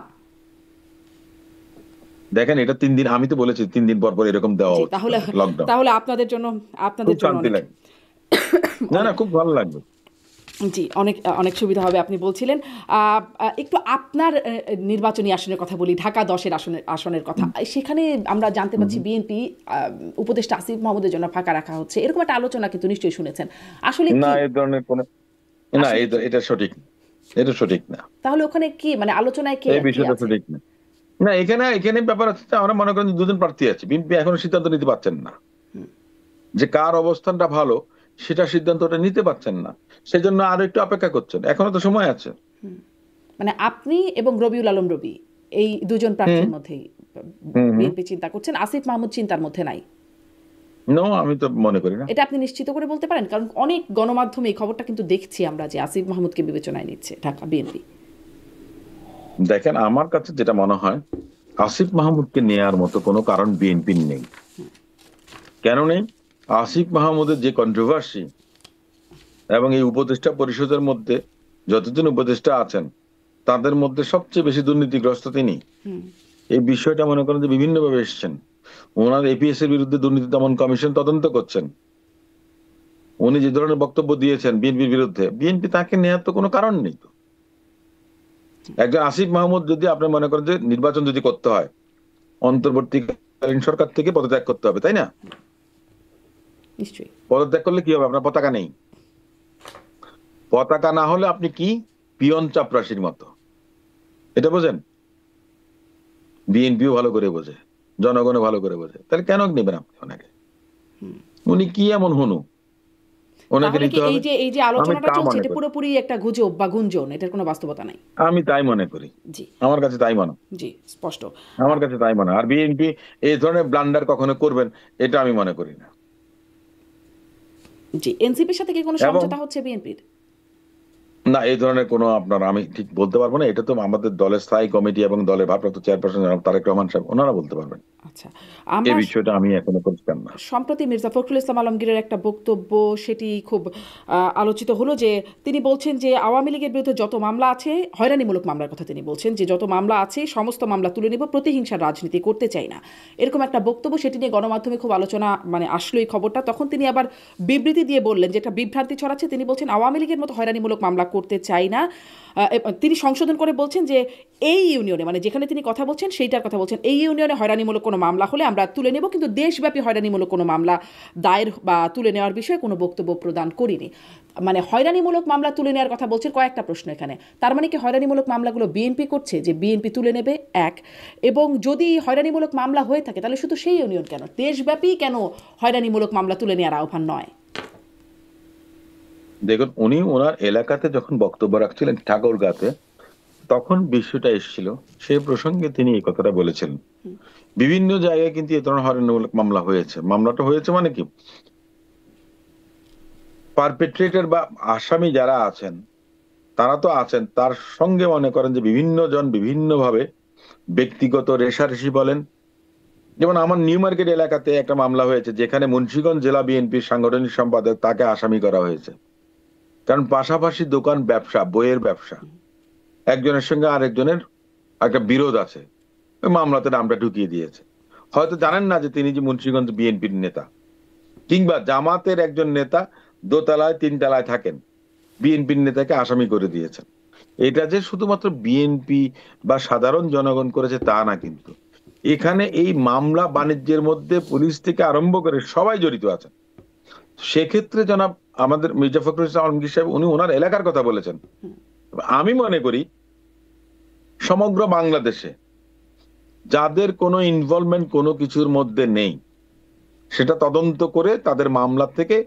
দেখেন, এটা 3 দিন, আমি তো বলেছি 3 দিন পর পর এরকম দেওয়া জি, উচিত তাহলে লকডাউন। তাহলে আপনাদের খুব জন্য শান্তি অনেক লাগে। না, না, খুব ভালো লাগবে। জি, অনেক অনেক সুবিধা হবে আপনি বলছিলেন। একটু আপনার নির্বাচনী আসনের কথা বলি, ঢাকা ১০ এর আসনের কথা। সেখানে আমরা জানতে পাচ্ছি বিএনপি উপদেষ্টা আসিফ মাহমুদের জন্য ফাঁকা রাখা হচ্ছে। এরকম একটা আলোচনা কিন্তু নিশ্চয়ই শুনেছেন। আসলে না, কি? এই ধরনের কোনো, না, আসলে কি? এটা সঠিক না। এটা সঠিক না। তাহলে ওখানে কি মানে আলোচনায় কে এই কি বিষয়টা আছে? সঠিক না। না, এখানে এখানে ব্যাপার হচ্ছে যে আমরা মনে করেন যে দুজন প্রার্থী আছে, বিএনপি এখনো সিদ্ধান্ত নিতে পারছেন না হুম, যে কার অবস্থানটা ভালো, সেটা সিদ্ধান্তটা নিতে পারছেন না। সেজন্য আরো একটু অপেক্ষা করছেন, এখনো তো সময় আছে। হুম। মানে আপনি এবং রবিউল আলম রবি এই দুজন হুম প্রার্থীর মধ্যেই হুম হুম বিএনপি চিন্তা করছেন, আসিফ মাহমুদ চিন্তার মধ্যে নাই। নো, আমি তো মনে করি না। এটা আপনি নিশ্চিত করে বলতে পারেন? কারণ অনেক গণমাধ্যমে এই খবরটা কিন্তু দেখছি আমরা যে আসিফ মাহমুদকে বিবেচনায় নিচ্ছে ঢাকা বিএনপি। দেখেন, আমার কাছে যেটা মনে হয়, আসিফ মাহমুদকে নেয়ার মতো কোনো কারণ বিএনপির নেই। কেন নেই? আসিফ মাহমুদের যে কন্ট্রোভার্সি, এবং এই উপদেষ্টা পরিষদের মধ্যে যতজন উপদেষ্টা আছেন তাদের মধ্যে সবচেয়ে বেশি দুর্নীতিগ্রস্ত তিনি। হুম, এই বিষয়টা মনে করেন যে বিভিন্নভাবে এসছেন। ওনার এপিএস এর বিরুদ্ধে দুর্নীতি দমন কমিশন তদন্ত করছেন। উনি যে ধরনের বক্তব্য দিয়েছেন বিএনপির বিরুদ্ধে, বিএনপি তাকে নেওয়ার তো কোনো কারণ নেই তো। একজন আসিফ মাহমুদ যদি আপনি মনে করেন যে নির্বাচন যদি করতে হয়, অন্তর্বর্তীকালীন সরকার থেকে পদত্যাগ করতে হবে, তাই না? নিশ্চয়ই। পদত্যাগ করলে কি হবে? আপনার পতাকা নেই। পতাকা না হলে আপনি কি? পিয়ন চাপরাশির মতো। এটা বোঝেন? বিএনপিও ভালো করে বোঝে, জনগণও ভালো করে বোঝে। তাহলে কেন নেবেন আপনি ওনাকে? উনি কি এমন হনু ওনাকে তাহলে কি নিতে হবে? এই যে আমি আলোচনাটা তা চলছে মনে এটা করি। পুরোপুরি একটা গুজব বা গুঞ্জন, এটার কোনো বাস্তবতা নাই? আমি তাই মনে করি। জি, আমার কাছে তাই মনে হয়। জি, স্পষ্ট। আমার কাছে তাই মনে হয়। আর বিএনপি এই ধরনের ব্লান্ডার কখনো করবেন, এটা আমি মনে করি না। জি, এনসিপির সাথে কি কোনো এবং সমঝোতা হচ্ছে বিএনপির? না, এই ধরনের কোনো আপনার আমি ঠিক বলতে পারবো না। এটা তো আমাদের দলের স্থায়ী কমিটি এবং দলের ভারপ্রাপ্ত চেয়ারপারসন জনাব তারেক রহমান সাহেব, ওনারা বলতে পারবেন। আচ্ছা। এই আমরা বিষয়টা আমি এখনো পরিষ্কার না। সম্প্রতি মির্জা ফখরুল ইসলাম আলমগীরের একটা বক্তব্য, সেটি খুব আলোচিত হলো যে তিনি বলছেন যে আওয়ামী লীগের বিরুদ্ধে যত মামলা আছে, হয়রানিমূলক মামলার কথা তিনি বলছেন, যে যত মামলা আছে সমস্ত মামলা তুলে নেব, প্রতিহিংসার রাজনীতি করতে চাই না। এরকম একটা বক্তব্য, সেটি নিয়ে গণমাধ্যমে খুব আলোচনা মানে আসলো এই খবরটা। তখন তিনি আবার বিবৃতি দিয়ে বললেন, যেটা বিভ্রান্তি ছড়াচ্ছে, তিনি বলছেন আওয়ামী লীগের মতো হয়রানিমূলক মামলা করতে চাই না। তিনি সংশোধন করে বলছেন যে এই ইউনিয়নে, মানে যেখানে তিনি কথা বলছেন সেইটার কথা বলছেন, এই ইউনিয়নে হয়রানিমূলক কোনো মামলা হলে আমরা তুলে নেব, কিন্তু দেশব্যাপী হয়রানিমূলক কোনো মামলা দায়ের বা তুলে নেওয়ার বিষয়ে কোনো বক্তব্য প্রদান করিনি। মানে হয়রানিমূলক মামলা তুলে নেওয়ার কথা বলছেন, কয়েকটা প্রশ্ন এখানে। তার মানে কি হয়রানিমূলক মামলাগুলো বিএনপি করছে, যে বিএনপি তুলে নেবে? এক। এবং যদি হয়রানিমূলক মামলা হয়ে থাকে তাহলে শুধু সেই ইউনিয়ন কেন, দেশব্যাপী কেন হয়রানিমূলক মামলা তুলে নেওয়ার আহ্বান নয়? দেখুন, উনি ওনার এলাকাতে যখন বক্তব্য রাখছিলেন ঠাকুরগাঁতে, তখন বিষয়টা এসেছিল, সেই প্রসঙ্গে তিনি এই কথাটা বলেছিলেন। বিভিন্ন জায়গায় কিন্তু এ ধরনের হয়রানিমূলক মামলা হয়েছে। মামলাটা হয়েছে মানে কি, পারপেট্রেটর বা আসামি যারা আছেন তারা তো আছেন, তার সঙ্গে মনে করেন যে বিভিন্ন জন বিভিন্ন ভাবে ব্যক্তিগত রেষারেষি বলেন। যেমন আমার নিউ মার্কেট এলাকাতে একটা মামলা হয়েছে, যেখানে মুন্সিগঞ্জ জেলা বিএনপির সাংগঠনিক সম্পাদক, তাকে আসামি করা হয়েছে। কারণ পাশাপাশি দোকান ব্যবসা, বইয়ের ব্যবসা, একজনের সঙ্গে আরেকজনের একটা বিরোধ আছে, ওই মামলাতে নামটা ঢুকিয়ে দিয়েছে। হয়তো জানেন না যে তিনি যে মুন্সিগঞ্জ বিএনপির নেতা, কিংবা জামাতের একজন নেতা দোতলায় তিনতলায় থাকেন, বিএনপির নেতাকে আসামি করে দিয়েছেন। এটা যে শুধুমাত্র বিএনপি বা সাধারণ জনগণ করেছে তা না, কিন্তু এখানে এই মামলা বাণিজ্যের মধ্যে পুলিশ থেকে আরম্ভ করে সবাই জড়িত আছেন। সেক্ষেত্রে জনাব আমাদের মির্জা ফখরুল ইসলাম আলমগীর সাহেব, উনি ওনার এলাকার কথা বলেছেন। আমি মনে করি সমগ্র বাংলাদেশে যাদের কোনো ইনভলভমেন্ট কোনো কিছুর মধ্যে নেই, সেটা তদন্ত করে তাদের মামলা থেকে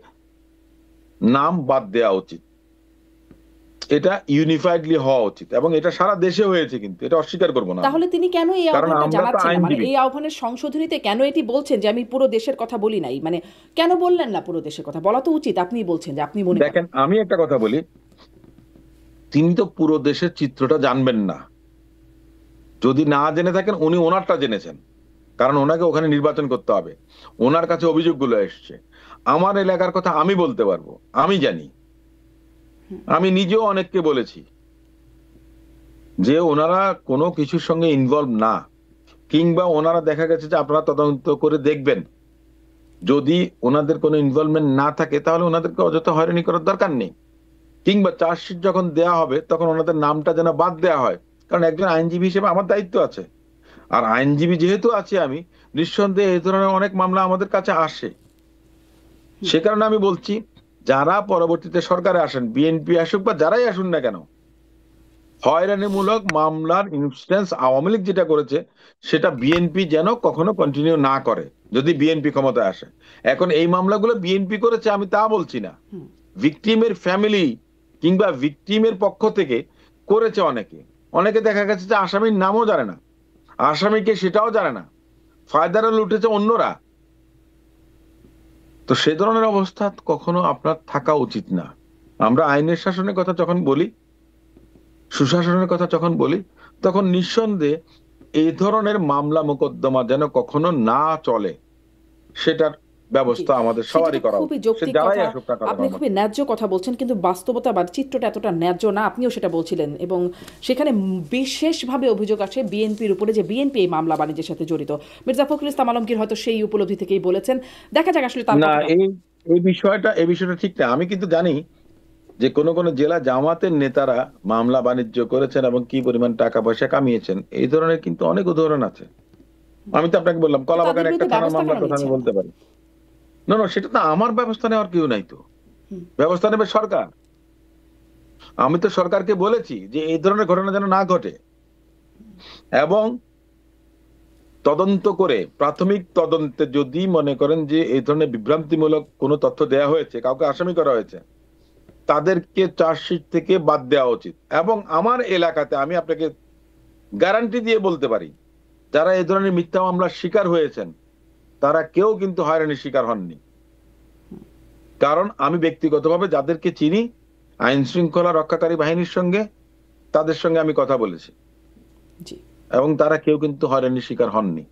নাম বাদ দেওয়া উচিত। এটা ইউনিফাইডলি হওয়া উচিত, এবং এটা সারা দেশে হয়েছে, কিন্তু এটা অস্বীকার করবো না আমি। তাহলে তিনি কেন এই কারণ আহ্বানটা আমরা তো জানাচ্ছেন না? মানে আইনজীবী। এই আহ্বানের সংশোধনীতে কেন এটি বলছেন যে আমি পুরো দেশের কথা বলি নাই? মানে কেন বললেন না পুরো দেশের কথা? বলা তো উচিত, আপনিই বলছেন যে আপনি মনে করেন। দেখেন, আমি একটা কথা বলি, তিনি তো পুরো দেশের চিত্রটা জানবেন না। যদি না জেনে থাকেন, উনি ওনারটা জেনেছেন, কারণ ওনাকে ওখানে নির্বাচন করতে হবে। ওনার কাছে অভিযোগগুলো এসছে। আমার এলাকার কথা আমি বলতে পারবো, আমি জানি। আমি নিজেও অনেককে বলেছি যে ওনারা কোনো কিছুর সঙ্গে ইনভলভ না, কিংবা ওনারা দেখা গেছে যে আপনারা তদন্ত করে দেখবেন, যদি ওনাদের কোনো ইনভলভমেন্ট না থাকে তাহলে ওনাদেরকে অযথা হয়রানি করার দরকার নেই। কিংবা চার্জশিট যখন দেয়া হবে তখন ওনাদের নামটা যেন বাদ দেওয়া হয়, কারণ একজন আইনজীবী হিসেবে আমার দায়িত্ব আছে। আর আইনজীবী যেহেতু আছি আমি, নিঃসন্দেহে এই ধরনের অনেক মামলা আমাদের কাছে আসে। সে কারণে আমি বলছি, যারা পরবর্তীতে সরকারে আসেন, বিএনপি আসুক বা যারাই আসুন না কেন, হয়রানিমূলক মামলার ইনস্ট্যান্স আওয়ামী লীগ যেটা করেছে সেটা বিএনপি যেন কখনো কন্টিনিউ না করে, যদি বিএনপি ক্ষমতায় আসে। এখন এই মামলাগুলো বিএনপি করেছে আমি তা বলছি না, ভিকটিমের ফ্যামিলি কিংবা ভিকটিমের পক্ষ থেকে করেছে অনেকে। অনেকে দেখা গেছে যে আসামির নামও জানে না, আসামিকে সেটাও জানে না, ফায়দারা লুটেছে অন্যরা। তো সে ধরনের অবস্থা কখনো আপনার থাকা উচিত না। আমরা আইনের শাসনের কথা যখন বলি, সুশাসনের কথা যখন বলি, তখন নিঃসন্দেহে এই ধরনের মামলা মোকদ্দমা যেন কখনো না চলে, সেটার জি, ব্যবস্থা আমাদের সেটা সবারই তো করা খুবই উচিত, সে যৌক্তিক যারাই কথা। আসুক না কেন আপনি ক্ষমতা। খুবই ন্যায্য কথা বলছেন, কিন্তু বাস্তবতা বা চিত্রটা এতটা ন্যায্য না, আপনিও সেটা বলছিলেন। এবং সেখানে বিশেষভাবে অভিযোগ আসে বিএনপির উপরে, যে বিএনপি এই মামলা বাণিজ্যের সাথে জড়িত। মির্জা ফখরুল ইসলাম আলমগীর হয়তো সেই উপলব্ধি থেকেই বলেছেন। দেখা যাক আসলে তার না, কথাটা। এই এই বিষয়টা ঠিক না। আমি কিন্তু জানি যে কোন কোন জেলা জামাতের নেতারা মামলা বাণিজ্য করেছেন এবং কি পরিমাণ টাকা পয়সা কামিয়েছেন, এই ধরনের কিন্তু অনেক উদাহরণ আছে। আমি তো আপনাকে বললাম তো তাদের কলাবাগানে একটা বিরুদ্ধে থানার ব্যবস্থা কেন মামলার কথা আমি নিচ্ছেন না? বলতে পারি। না না, সেটা তো আমার ব্যবস্থা নেওয়ার কেউ নাই তো, ব্যবস্থা নেবে সরকার। আমি তো সরকারকে বলেছি যে এই ধরনের ঘটনা যেন না ঘটে, এবং তদন্ত করে প্রাথমিক তদন্তে যদি মনে করেন যে এই ধরনের বিভ্রান্তিমূলক কোনো তথ্য দেয়া হয়েছে, কাউকে আসামি করা হয়েছে, তাদেরকে চার্জশিট থেকে বাদ দেওয়া উচিত। এবং আমার এলাকাতে আমি আপনাকে গ্যারান্টি দিয়ে বলতে পারি, যারা এই ধরনের মিথ্যা মামলার শিকার হয়েছেন তারা কেউ কিন্তু হয়রানির শিকার হননি। কারণ আমি ব্যক্তিগতভাবে যাদেরকে চিনি আইন শৃঙ্খলা রক্ষাকারী বাহিনীর সঙ্গে, তাদের সঙ্গে আমি কথা বলেছি, জি, এবং তারা কেউ কিন্তু হয়রানির শিকার হননি।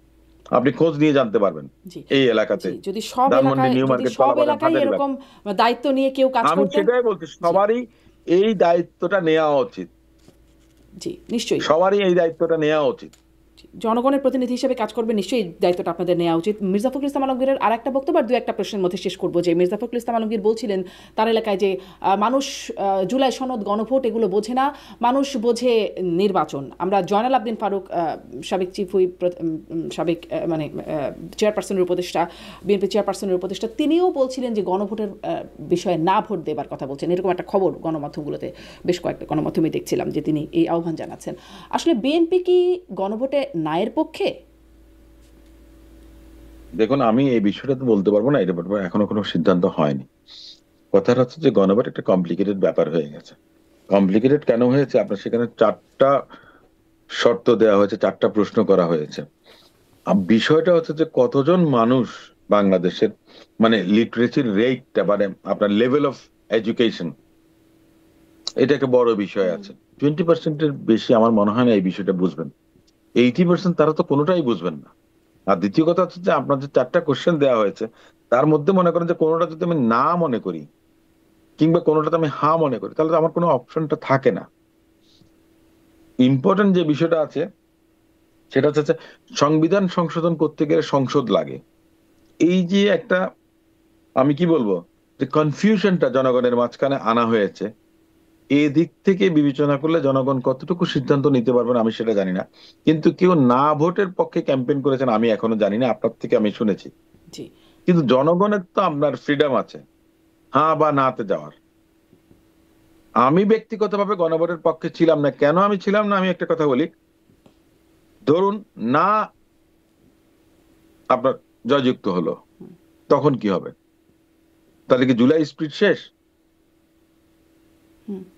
আপনি খোঁজ নিয়ে জানতে পারবেন জি, এই এলাকাতে, জি। ধানমন্ডি, নিউ যদি মার্কেট, সব কলাবাগান, এলাকায় হাজারীবাগ। এরকম দায়িত্ব নিয়ে কেউ কাজ আমি করতেন। সেটাই বলছি, জি, সবারই এই দায়িত্বটা নেওয়া উচিত, জি, নিশ্চয়ই। সবারই এই দায়িত্বটা নেওয়া উচিত। জনগণের প্রতিনিধি হিসেবে কাজ করবে, নিশ্চয়ই দায়িত্বটা আপনাদের নেওয়া উচিত। মির্জা ফখরুল ইসলাম আলমগীরের আর একটা বক্তব্য আর দু একটা প্রশ্নের মধ্যে শেষ করবো, যে মির্জা ফখরুল ইসলাম আলমগীর বলছিলেন তার এলাকায় যে মানুষ জুলাই সনদ, গণভোট এগুলো বোঝে না, মানুষ বোঝে নির্বাচন। আমরা জয়নাল আবদিন ফারুক, সাবেক চিফ হুইপ, সাবেক মানে চেয়ারপারসনের উপদেষ্টা, বিএনপি চেয়ারপারসনের উপদেষ্টা, তিনিও বলছিলেন যে গণভোটের বিষয়ে না ভোট দেবার কথা বলছেন। এরকম একটা খবর গণমাধ্যমগুলোতে, বেশ কয়েকটা গণমাধ্যমে দেখছিলাম যে তিনি এই আহ্বান জানাচ্ছেন। আসলে বিএনপি কি গণভোটে নায়ের পক্ষে? দেখুন, আমি এই বিষয়টা তো বলতে পারবো না, এটা ব্যাপারে এখনো কোনো সিদ্ধান্ত হয়নি। কথাটা হচ্ছে যে গণভোট একটা কমপ্লিকেটেড ব্যাপার হয়ে গেছে। কমপ্লিকেটেড কেন হয়েছে? আপনার সেখানে 4টা শর্ত দেওয়া হয়েছে, 4টা প্রশ্ন করা হয়েছে। বিষয়টা হচ্ছে যে কতজন মানুষ বাংলাদেশের, মানে লিটারেসির রেটটা, মানে আপনার লেভেল অফ এডুকেশন, এটা একটা বড় বিষয় আছে। 20%-এর বেশি আমার মনে হয় না এই বিষয়টা বুঝবেন। 80% তারা তো কোনোটাই বুঝবেন না। আর দ্বিতীয় কথা হচ্ছে যে আপনার যে 4টা কোশ্চেন দেওয়া হয়েছে, তার মধ্যে মনে করেন যে কোনোটা যদি আমি না মনে করি কিংবা কোনোটাতে আমি হা মনে করি, তাহলে তো আমার কোনো অপশনটা থাকে না। ইম্পর্টেন্ট যে বিষয়টা আছে সেটা হচ্ছে যে সংবিধান সংশোধন করতে গেলে সংসদ লাগে। এই যে একটা, আমি কি বলবো, যে কনফিউশনটা জনগণের মাঝখানে আনা হয়েছে, এই দিক থেকে বিবেচনা করলে জনগণ কতটুকু সিদ্ধান্ত নিতে পারবেন আমি সেটা জানি না। কিন্তু কেউ না ভোটের পক্ষে ক্যাম্পেইন করেছেন আমি এখনো জানি না, আপনার থেকে আমি শুনেছি। জি, কিন্তু জনগণের তো আপনার ফ্রিডম আছে হ্যাঁ বা নাতে যাওয়ার। আমি ব্যক্তিগতভাবে গণভোটের পক্ষে ছিলাম না। কেন আমি ছিলাম না, আমি একটা কথা বলি। ধরুন না আপনার জয়যুক্ত হলো, তখন কি হবে? তাহলে কি জুলাই স্প্রিট শেষ?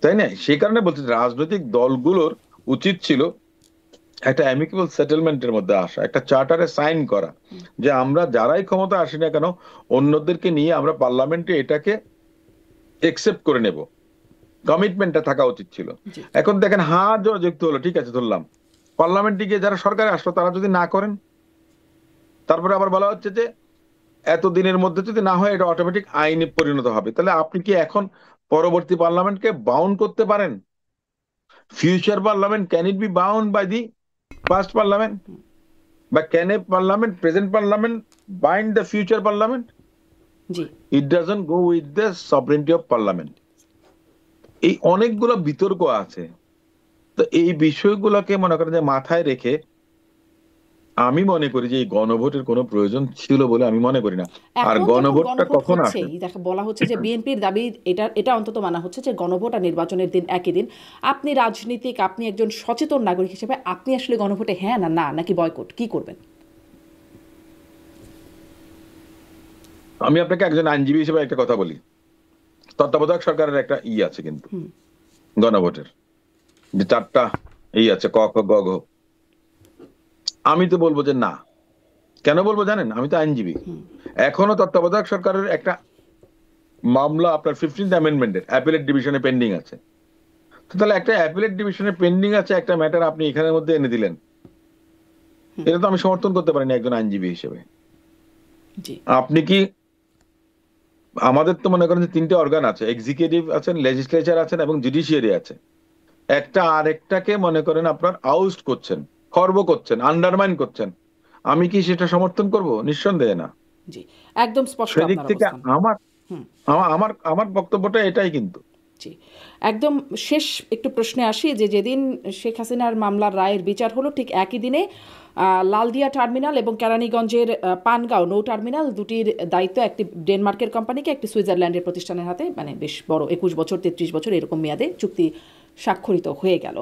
তাই না? সেই কারণে বলছি রাজনৈতিক দলগুলোর উচিত ছিল একটা অ্যামিকেবল সেটেলমেন্টের মধ্যে আসা, একটা চার্টারে সাইন করা, যে আমরা যারাই ক্ষমতা আসি না কেন অন্যদেরকে নিয়ে আমরা পার্লামেন্টে এটাকে একসেপ্ট করে নেব। কমিটমেন্টটা থাকা উচিত ছিল। জি, এখন দেখেন হ্যাঁ যুক্ত হলো, ঠিক আছে ধরলাম, পার্লামেন্টে গিয়ে যারা সরকারে আসলো তারা যদি না করেন, তারপরে আবার বলা হচ্ছে যে এত দিনের মধ্যে যদি না হয় এটা অটোমেটিক আইনে পরিণত হবে। তাহলে আপনি কি এখন পরবর্তী পার্লামেন্টকে বাউন্ড করতে পারেন? Future parliament, can it be bound by the past parliament? বা can a parliament, present parliament bind the future parliament? জি, It doesn't go with the sovereignty of parliament. এই অনেকগুলো বিতর্ক আছে। তো এই বিষয়গুলোকে মনে করেন যে মাথায় রেখে আমি মনে করি যে এই গণভোটের কোনো প্রয়োজন ছিল বলে আমি মনে করি না। আর এখন যখন গণভোটটা গণভোট কখন আসে? হচ্ছেই, দেখা বলা হচ্ছে যে বিএনপির দাবি, এটা অন্তত মানা হচ্ছে যে গণভোট আর নির্বাচনের দিন একই দিন। আপনি রাজনীতিক, আপনি একজন সচেতন নাগরিক হিসেবে আপনি আসলে গণভোটে হ্যাঁ না না নাকি বয়কট কি করবেন? আমি আপনাকে একজন আইনজীবী হিসেবে একটা কথা বলি। তত্ত্বাবধায়ক সরকারের একটা আছে কিন্তু গণভোটের, যে 4টা আছে, ক খ গ ঘ। আমি তো বলবো যে না। কেন বলবো জানেন? আমি তো আইনজীবী। এখনো তত্ত্বাবধায়ক সরকারের একটা মামলা আপনার 15th অ্যামেন্ডমেন্টের অ্যাপিলেট ডিভিশনে পেন্ডিং আছে। তো তাহলে একটা অ্যাপিলেট ডিভিশনে পেন্ডিং আছে একটা ম্যাটার আপনি এখানের মধ্যে এনে দিলেন, এটা তো আমি সমর্থন করতে পারি না একজন আইনজীবী হিসেবে। জি আপনি কি, আমাদের তো মনে করেন যে 3টে অর্গান আছে, এক্সিকিউটিভ আছেন, লেজিসলেচার আছেন এবং জুডিশিয়ারি আছে। একটা আরেকটাকে মনে করেন আপনার আউস্ট করছেন, খর্ব করছেন, আন্ডারমাইন করছেন। আমি কি সেটা সমর্থন করব? নিঃসন্দেহে না। জি, একদম স্পষ্ট সেদিক আপনার থেকে অবস্থান। আমার হুম। আমার আমার আমার বক্তব্যটা এটাই কিন্তু। জি, একদম শেষ একটু প্রশ্নে আসি, যে যেদিন শেখ হাসিনার মামলার রায়ের বিচার হলো ঠিক একই দিনে লালদিয়া টার্মিনাল এবং কেরানীগঞ্জের পানগাঁও নৌ টার্মিনাল দুটির দায়িত্ব একটি ডেনমার্কের কোম্পানিকে, একটি সুইজারল্যান্ডের প্রতিষ্ঠানের হাতে, মানে বেশ বড় 21 বছর 33 বছর এরকম মেয়াদে চুক্তি স্বাক্ষরিত হয়ে গেল।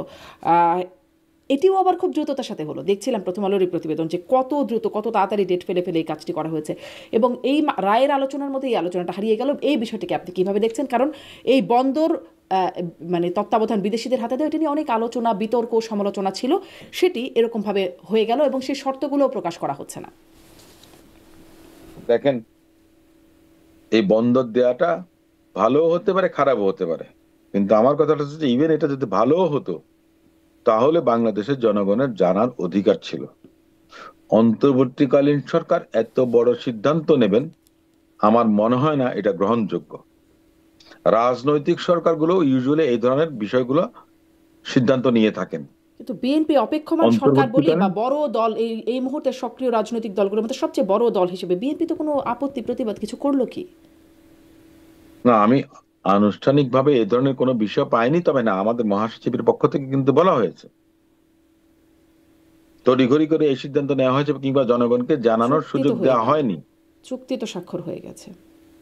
এটিও আবার খুব দ্রুততার সাথে হলো। দেখছিলাম প্রথম আলোর এই প্রতিবেদন যে কত দ্রুত, কত তাড়াতাড়ি ডেট ফেলে ফেলে এই কাজটি করা হয়েছে, এবং এই রায়ের আলোচনার মধ্যে এই আলোচনাটা হারিয়ে গেল। এই বিষয়টিকে আপনি কিভাবে দেখছেন? কারণ এই বন্দর মানে তত্ত্বাবধান বিদেশিদের হাতে দেওয়া, এটা নিয়ে অনেক আলোচনা, বিতর্ক, সমালোচনা ছিল, সেটি এরকমভাবে হয়ে গেল এবং সেই শর্তগুলোও প্রকাশ করা হচ্ছে না। দেখেন, এই বন্দর দেয়াটা ভালো হতে পারে, খারাপও হতে পারে, কিন্তু আমার কথাটা হচ্ছে ইভেন এটা যদি ভালোও হতো তাহলে বাংলাদেশের জনগণের জানার অধিকার ছিল। অন্তর্বর্তীকালীন সরকার এত বড় সিদ্ধান্ত নেবেন আমার মনে হয় না এটা গ্রহণযোগ্য। রাজনৈতিক সরকারগুলো ইউজুয়ালি এই ধরনের বিষয়গুলো সিদ্ধান্ত নিয়ে থাকেন। কিন্তু বিএনপি অপেক্ষমান সরকার বলি, বা অন্তর্বর্তীকালীন, বড় দল, এই মুহূর্তে সক্রিয় রাজনৈতিক দলগুলোর মধ্যে সবচেয়ে বড় দল হিসেবে বিএনপি তো কোনো আপত্তি প্রতিবাদ কিছু করলো কি? না আমি আনুষ্ঠানিকভাবে এই ধরনের কোনো বিষয় পাইনি, তবে না আমাদের মহাসচিবের পক্ষ থেকে কিন্তু বলা হয়েছে, তড়িঘড়ি করে এই সিদ্ধান্ত নেওয়া হয়েছে কিংবা জনগণকে জানানোর চুক্তি তো সুযোগ হয়ে দেওয়া গেল, হয়নি। চুক্তি তো স্বাক্ষর হয়ে গেছে।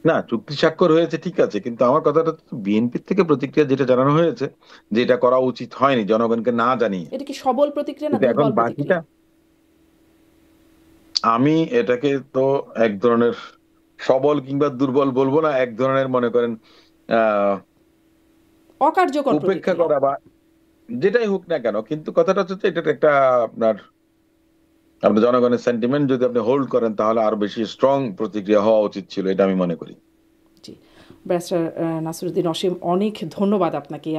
না, চুক্তি স্বাক্ষর হয়েছে ঠিক আছে, কিন্তু আমার কথাটা বিএনপির থেকে প্রতিক্রিয়া যেটা জানানো হয়েছে যে এটা করা উচিত হয়নি জনগণকে না জানিয়ে। এটা কি সবল প্রতিক্রিয়া না কিন্তু এখন দুর্বল বাকিটা প্রতিক্রিয়া? আমি এটাকে তো এক ধরনের সবল কিংবা দুর্বল বলবো না, এক ধরনের মনে করেন আহ অকার্যকর উপেক্ষা প্রতিক্রিয়া। করা বা যেটাই হোক না কেন, কিন্তু কথাটা হচ্ছে এটা একটা আপনার আপনার জনগণের সেন্টিমেন্ট যদি আপনি হোল্ড করেন তাহলে আরো বেশি স্ট্রং প্রতিক্রিয়া হওয়া উচিত ছিল, এটা আমি মনে করি। জি, ব্যারিস্টার নাসিরুদ্দিন অসীম, অনেক ধন্যবাদ আপনাকে